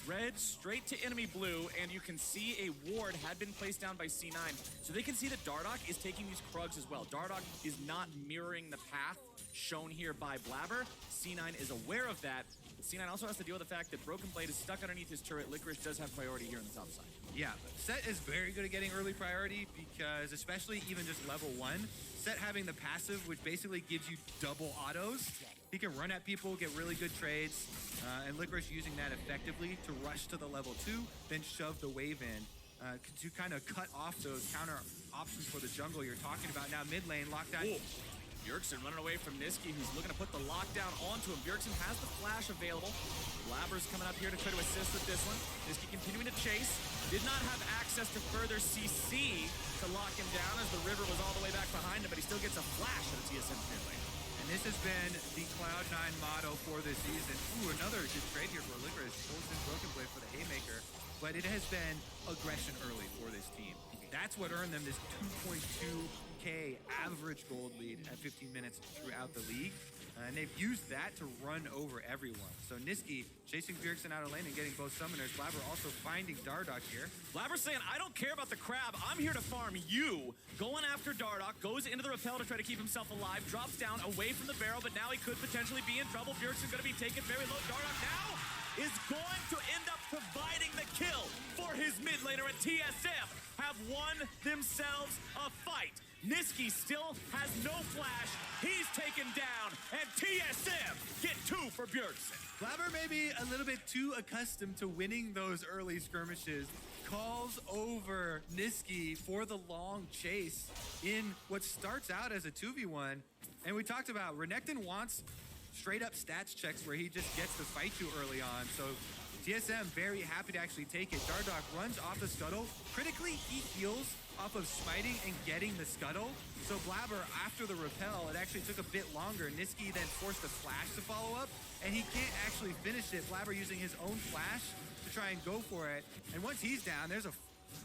Red straight to enemy blue, and you can see a ward had been placed down by C9. So they can see that Dardoch is taking these Krugs as well. Dardoch is not mirroring the path shown here by Blabber. C9 is aware of that. C9 also has to deal with the fact that Broken Blade is stuck underneath his turret. Licorice does have priority here on the top side. Yeah, Set is very good at getting early priority because especially even just level 1, Set having the passive, which basically gives you double autos. He can run at people, get really good trades, and Licorice using that effectively to rush to the level 2, then shove the wave in to kind of cut off those counter options for the jungle you're talking about. Now mid lane, lockdown. Ooh. Bjergsen running away from Niski, who's looking to put the lockdown onto him. Bjergsen has the flash available. Blabber's coming up here to try to assist with this one. Niski continuing to chase. Did not have access to further CC to lock him down as the river was all the way back behind him, but he still gets a flash of the TSM mid lane. And this has been the Cloud9 motto for this season. Ooh, another good trade here for Licorice. Pulls in Broken Blade for the Haymaker. But it has been aggression early for this team. That's what earned them this 2.2k average gold lead at 15 minutes throughout the league. And they've used that to run over everyone. So Niski chasing Bjergsen out of lane and getting both summoners. Blabber also finding Dardoch here. Blabber saying, I don't care about the crab. I'm here to farm you. Going after Dardoch, goes into the rappel to try to keep himself alive, drops down away from the barrel, but now he could potentially be in trouble. Bjergsen going to be taken very low. Dardoch now is going to end up providing the kill for his mid laner, and TSM have won themselves a fight. Niski still has no flash. He's taken down, and TSM get 2 for Bjergsen. Blabber may be a little bit too accustomed to winning those early skirmishes. Calls over Niski for the long chase in what starts out as a 2v1. And we talked about Renekton wants straight up stats checks where he just gets to fight you early on. So TSM very happy to actually take it. Dardoch runs off the scuttle. Critically, he heals off of smiting and getting the scuttle. So Blabber, after the repel, it actually took a bit longer. Niski then forced a flash to follow up, and he can't actually finish it. Blabber using his own flash to try and go for it. And once he's down, there's a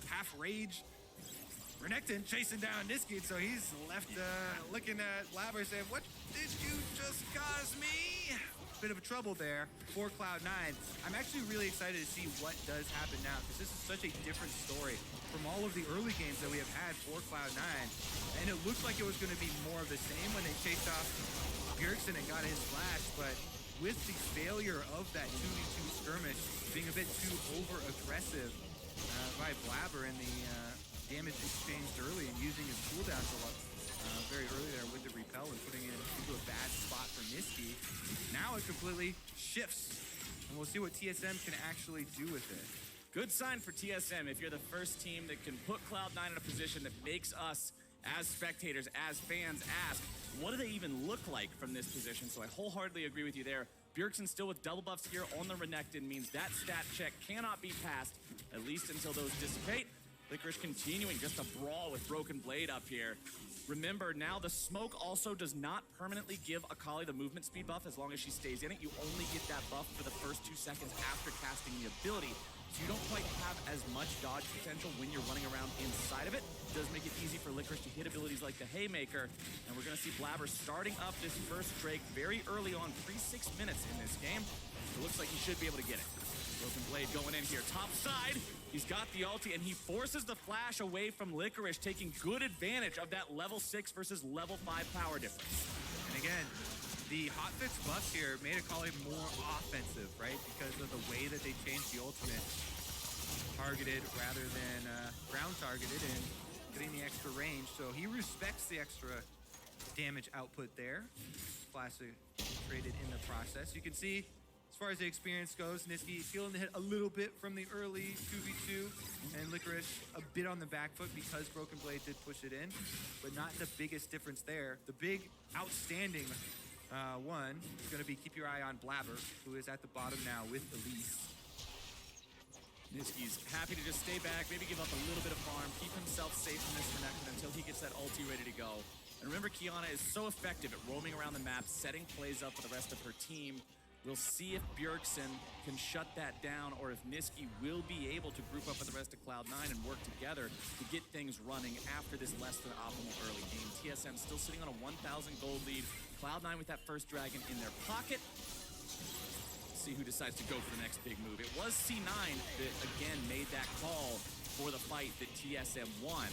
half rage Renekton chasing down Niski, so he's left looking at Blabber saying, what did you just cause me? Bit of a trouble there for Cloud9. I'm actually really excited to see what does happen now, because this is such a different story from all of the early games that we have had for Cloud9. And it looked like it was going to be more of the same when they chased off Bjergsen and got his flash, but with the failure of that 2v2 skirmish being a bit too over-aggressive by Blabber and the damage exchanged early and using his cooldowns a lot very early there with the repel and putting it into a bad spot for Niski. Now it completely shifts, and we'll see what TSM can actually do with it. Good sign for TSM if you're the first team that can put Cloud9 in a position that makes us, as spectators, as fans, ask, what do they even look like from this position? So I wholeheartedly agree with you there. Bjergsen still with double buffs here on the Renekton means that stat check cannot be passed, at least until those dissipate. Licorice continuing just a brawl with Broken Blade up here. Remember, now the smoke also does not permanently give Akali the movement speed buff as long as she stays in it. You only get that buff for the first 2 seconds after casting the ability. so you don't quite have as much dodge potential when you're running around inside of it. It does make it easy for Licorice to hit abilities like the Haymaker, and we're going to see Blabber starting up this first Drake very early on, pre-6 minutes in this game. It looks like he should be able to get it. Broken Blade going in here, top side. He's got the ulti, and he forces the flash away from Licorice, taking good advantage of that level 6 versus level 5 power difference. And again, the hotfix buff here made Akali more offensive, right? Because of the way that they changed the ultimate. Targeted rather than ground targeted and getting the extra range. So he respects the extra damage output there. Classic traded in the process. You can see, as far as the experience goes, Nisqy feeling the hit a little bit from the early 2v2, and Licorice a bit on the back foot because Broken Blade did push it in, but not the biggest difference there. The big outstanding one is going to be keep your eye on Blabber, who is at the bottom now with Elise. Nisqy's happy to just stay back, maybe give up a little bit of farm, keep himself safe from this Renekton until he gets that ulti ready to go. And remember, Qiyana is so effective at roaming around the map, setting plays up for the rest of her team. We'll see if Bjergsen can shut that down, or if Nisqy will be able to group up with the rest of Cloud9 and work together to get things running after this less than optimal early game. TSM still sitting on a 1,000 gold lead. Cloud9 with that first dragon in their pocket. See who decides to go for the next big move. It was C9 that, again, made that call for the fight that TSM won,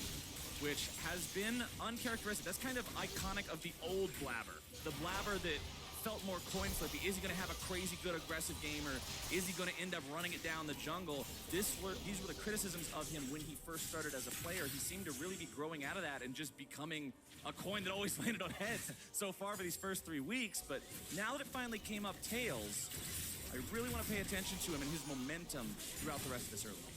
which has been uncharacteristic. That's kind of iconic of the old Blabber. The Blabber that felt more coin flippy. Is he going to have a crazy good aggressive game, or is he going to end up running it down the jungle? These were the criticisms of him when he first started as a player. He seemed to really be growing out of that and just becoming a coin that always landed on heads so far for these first 3 weeks. But now that it finally came up tails, I really want to pay attention to him and his momentum throughout the rest of this early game.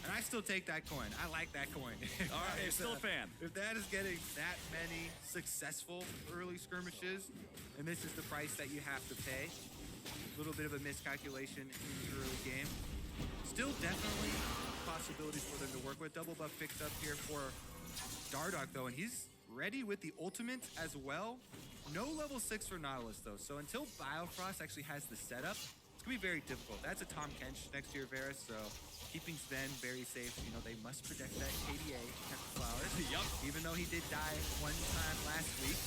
And I still take that coin. I like that coin. All right, still a fan. If that is getting that many successful early skirmishes, and this is the price that you have to pay, a little bit of a miscalculation in the early game. Still definitely possibilities for them to work with. Double buff fixed up here for Dardoch, though, and he's ready with the ultimate as well. No level 6 for Nautilus, though, so until Biofrost actually has the setup, it's going to be very difficult. That's a Tom Kench next to your Varus, so keeping Sven very safe. You know, they must protect that KDA, protect the flowers. Yup. Even though he did die one time last week.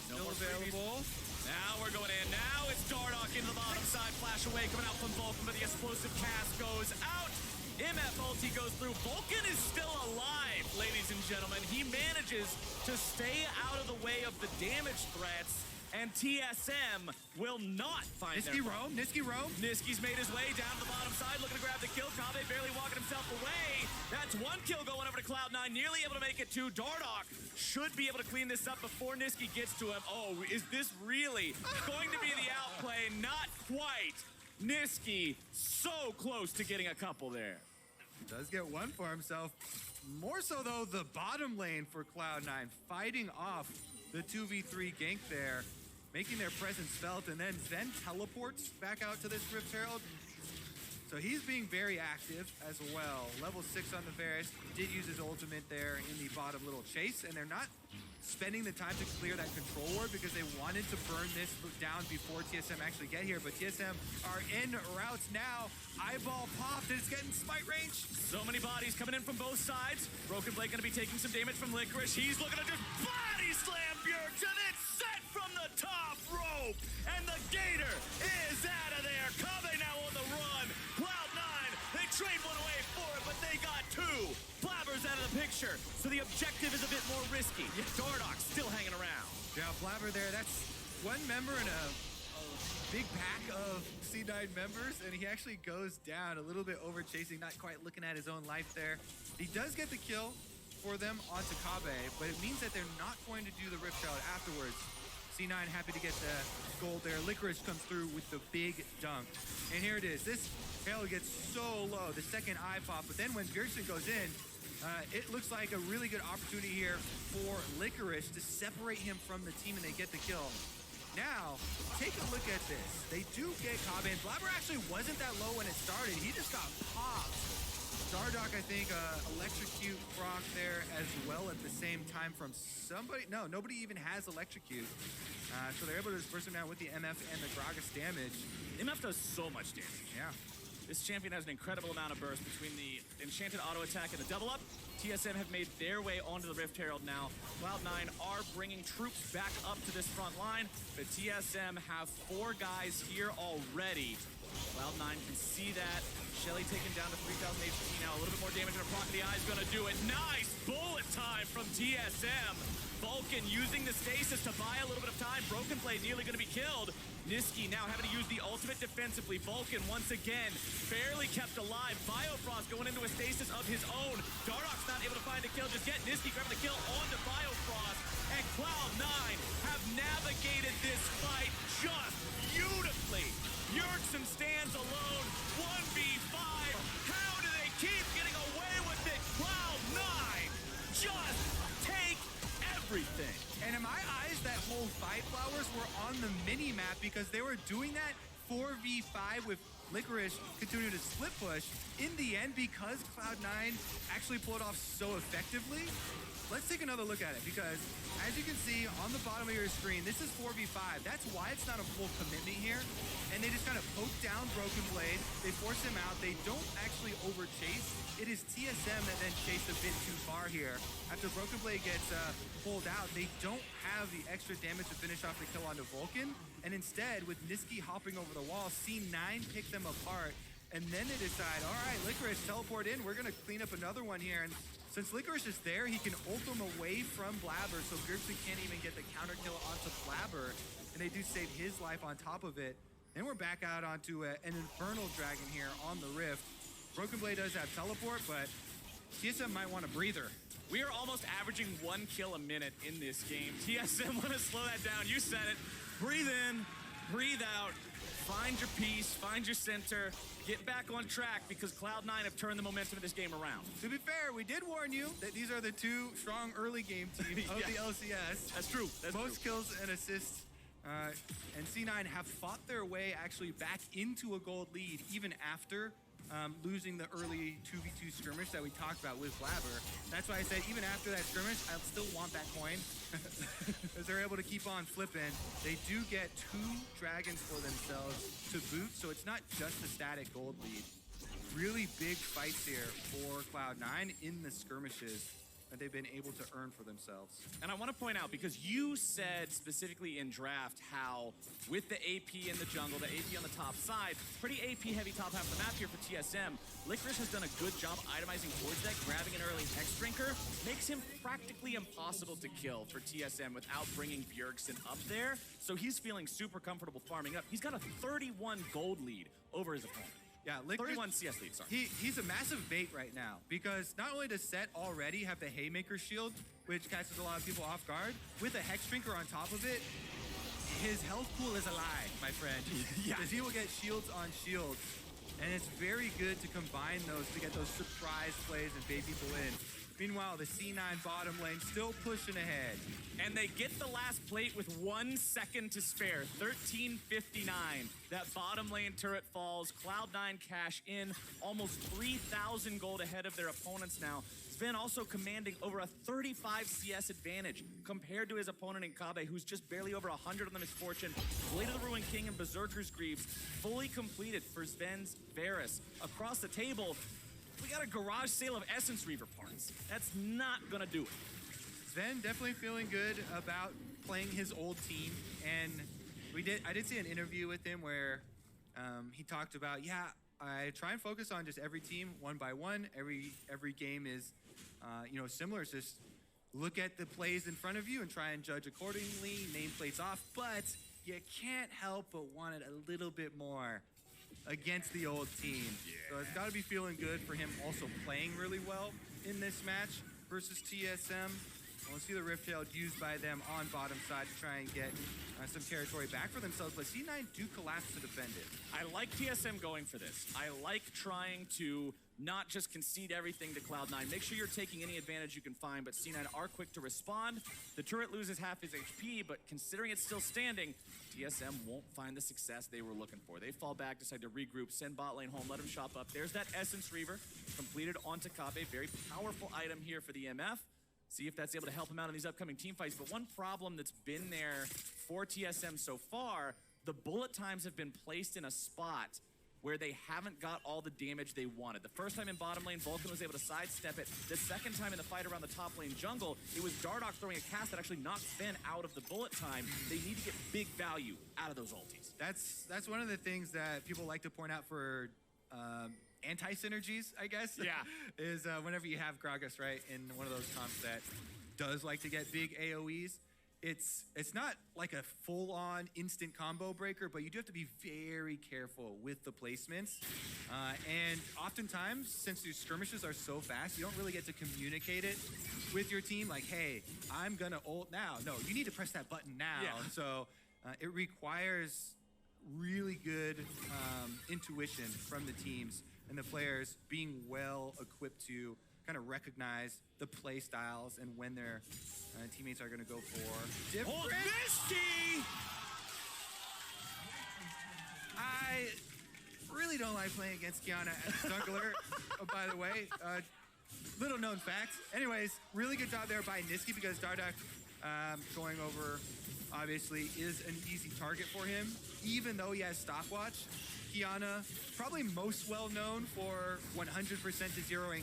No Still more available. Now we're going in. Now it's Dardoch into the bottom side. Flash away, coming out from Vulcan, but the explosive cast goes out. MF ulti goes through. Vulcan is still alive, ladies and gentlemen. He manages to stay out of the way of the damage threats, and TSM will not find Nisqy roam, Nisqy roam. Nisqy's made his way down to the bottom side, looking to grab the kill. Kave barely walking himself away. That's one kill going over to Cloud9, nearly able to make it two. Dardoch should be able to clean this up before Nisqy gets to him. Oh, is this really going to be the outplay? Not quite. Nisqy so close to getting a couple there. Does get one for himself. More so, though, the bottom lane for Cloud9, fighting off the 2v3 gank there, making their presence felt, and then Zen teleports back out to this Rift Herald. So he's being very active as well. Level 6 on the Varus, did use his ultimate there in the bottom little chase, and they're not spending the time to clear that control ward because they wanted to burn this down before TSM actually get here, but TSM are in routes now. Eyeball popped, and it's getting smite range. So many bodies coming in from both sides. Broken Blade gonna be taking some damage from Licorice. He's looking to just body slam Bjergsen. It's set from the top rope, and the Gator is out of there. Kave now on the run. Cloud9, they trade one away for it, but they got two. Blabber's out of the picture, so the objective is a bit more risky. Yet Dardoch still hanging around. Yeah, Blabber there, that's one member in a big pack of C9 members, and he actually goes down a little bit over chasing, not quite looking at his own life there. He does get the kill for them onto Kave, but it means that they're not going to do the Rift Herald afterwards. C9 happy to get the gold there. Licorice comes through with the big dunk. And here it is. This Herald gets so low, the second eye pop, but then when Bjergsen goes in, it looks like a really good opportunity here for Licorice to separate him from the team, and they get the kill. Now, take a look at this. They do get Kave, and Blabber actually wasn't that low when it started. He just got popped. Dardoch, I think, electrocute proc there as well at the same time from somebody. No, nobody even has electrocute. So they're able to disperse him now with the MF and the Gragas damage. MF does so much damage. Yeah. This champion has an incredible amount of burst between the Enchanted auto attack and the double up. TSM have made their way onto the Rift Herald now. Cloud9 are bringing troops back up to this front line, but TSM have 4 guys here already. Cloud9 can see that. Shelly taken down to 3,000 HP now. A little bit more damage in her pocket. The eye is going to do it. Nice bullet time from TSM. Vulcan using the stasis to buy a little bit of time. Broken Blade nearly going to be killed. Niski now having to use the ultimate defensively. Vulcan once again barely kept alive. Biofrost going into a stasis of his own. Dardoch's not able to find a kill just yet. Niski grabbing the kill onto Biofrost. And Cloud9 have navigated this fight just beautifully. Yerkson stands alone. 1v5. How do they keep getting away with it? Cloud9 just take everything. And in my eyes, that whole fight flowers were on the mini-map because they were doing that 4v5 with Licorice continuing to split push. In the end, because Cloud9 actually pulled off so effectively, let's take another look at it because as you can see on the bottom of your screen, this is 4v5. That's why it's not a full commitment here. And they just kind of poke down Broken Blade. They force him out. They don't actually overchase. It is TSM that then chased a bit too far here. After Broken Blade gets pulled out, they don't have the extra damage to finish off the kill onto Vulcan. And instead, with Niski hopping over the wall, C9 pick them apart. And then they decide, all right, Licorice, teleport in. We're going to clean up another one here. And since Licorice is there, he can ult them away from Blabber, so Bjergsen can't even get the counter kill onto Blabber. And they do save his life on top of it. Then we're back out onto an Infernal Dragon here on the Rift. Broken Blade does have teleport, but TSM might want a breather. We are almost averaging 1 kill a minute in this game. TSM want to slow that down. You said it. Breathe in, breathe out, find your peace, find your center, get back on track because Cloud9 have turned the momentum of this game around. To be fair, we did warn you that these are the 2 strong early game teams of the LCS. That's true. Most kills and assists. And C9 have fought their way actually back into a gold lead even after losing the early 2v2 skirmish that we talked about with Blabber. That's why I said even after that skirmish, I still want that coin. As they're able to keep on flipping. They do get 2 dragons for themselves to boot, so it's not just a static gold lead. Really big fights here for Cloud9 in the skirmishes that they've been able to earn for themselves. And I want to point out, because you said specifically in draft how with the AP in the jungle, the AP on the top side, pretty AP heavy top half of the map here for TSM, Licorice has done a good job itemizing towards that, grabbing an early Hex Drinker, makes him practically impossible to kill for TSM without bringing Bjergsen up there. So he's feeling super comfortable farming up. He's got a 31 gold lead over his opponent. Yeah, Licorice, 31 CS lead, sorry. He's a massive bait right now because not only does Set already have the Haymaker shield, which catches a lot of people off guard, with a Hex Drinker on top of it, his health pool is a lie, my friend. Because he will get shields on shields. And it's very good to combine those to get those surprise plays and bait people in. Meanwhile, the C9 bottom lane still pushing ahead. And they get the last plate with 1 second to spare. 13:59. That bottom lane turret falls. Cloud9 cash in. Almost 3,000 gold ahead of their opponents now. Sven also commanding over a 35 CS advantage compared to his opponent in Kabe, who's just barely over 100 on the Misfortune. Blade of the Ruined King and Berserker's Greaves fully completed for Sven's Varus. Across the table, we got a garage sale of Essence Reaver parts. That's not gonna do it. Sven definitely feeling good about playing his old team, and I did see an interview with him where he talked about, I try and focus on just every team one by one. Every game is similar. It's just look at the plays in front of you and try and judge accordingly, nameplates off, but you can't help but want it a little bit more against the old team. So it's got to be feeling good for him also playing really well in this match versus TSM. We'll see the Rift Herald used by them on bottom side to try and get some territory back for themselves, but C9 do collapse to defend it. I like TSM going for this. I like trying to not just concede everything to Cloud9. Make sure you're taking any advantage you can find, but C9 are quick to respond. The turret loses half his HP, but considering it's still standing, TSM won't find the success they were looking for. They fall back, decide to regroup, send bot lane home, let him shop up. There's that Essence Reaver completed onto Kabe. Very powerful item here for the MF. See if that's able to help him out in these upcoming team fights. But one problem that's been there for TSM so far, the bullet times have been placed in a spot where they haven't got all the damage they wanted. The first time in bottom lane, Vulcan was able to sidestep it. The second time in the fight around the top lane jungle, it was Dardoch throwing a cast that actually knocked Sven out of the bullet time. They need to get big value out of those ultis. That's one of the things that people like to point out for anti-synergies, I guess. Yeah. Is whenever you have Gragas, right, in one of those comps that does like to get big AoEs, it's not like a full-on instant combo breaker, but you do have to be very careful with the placements. And oftentimes, since your skirmishes are so fast, you don't really get to communicate it with your team, like, hey, I'm gonna ult now. No, you need to press that button now. Yeah. So it requires really good intuition from the teams and the players being well equipped to kind of recognize the play styles and when their teammates are going to go for different. Oh, Misty! I really don't like playing against Qiyana as a jungler, by the way. Little known fact. Anyways, really good job there by Nisqy because Dardoch going over obviously is an easy target for him, even though he has stopwatch. Qiyana, probably most well known for 100% to zeroing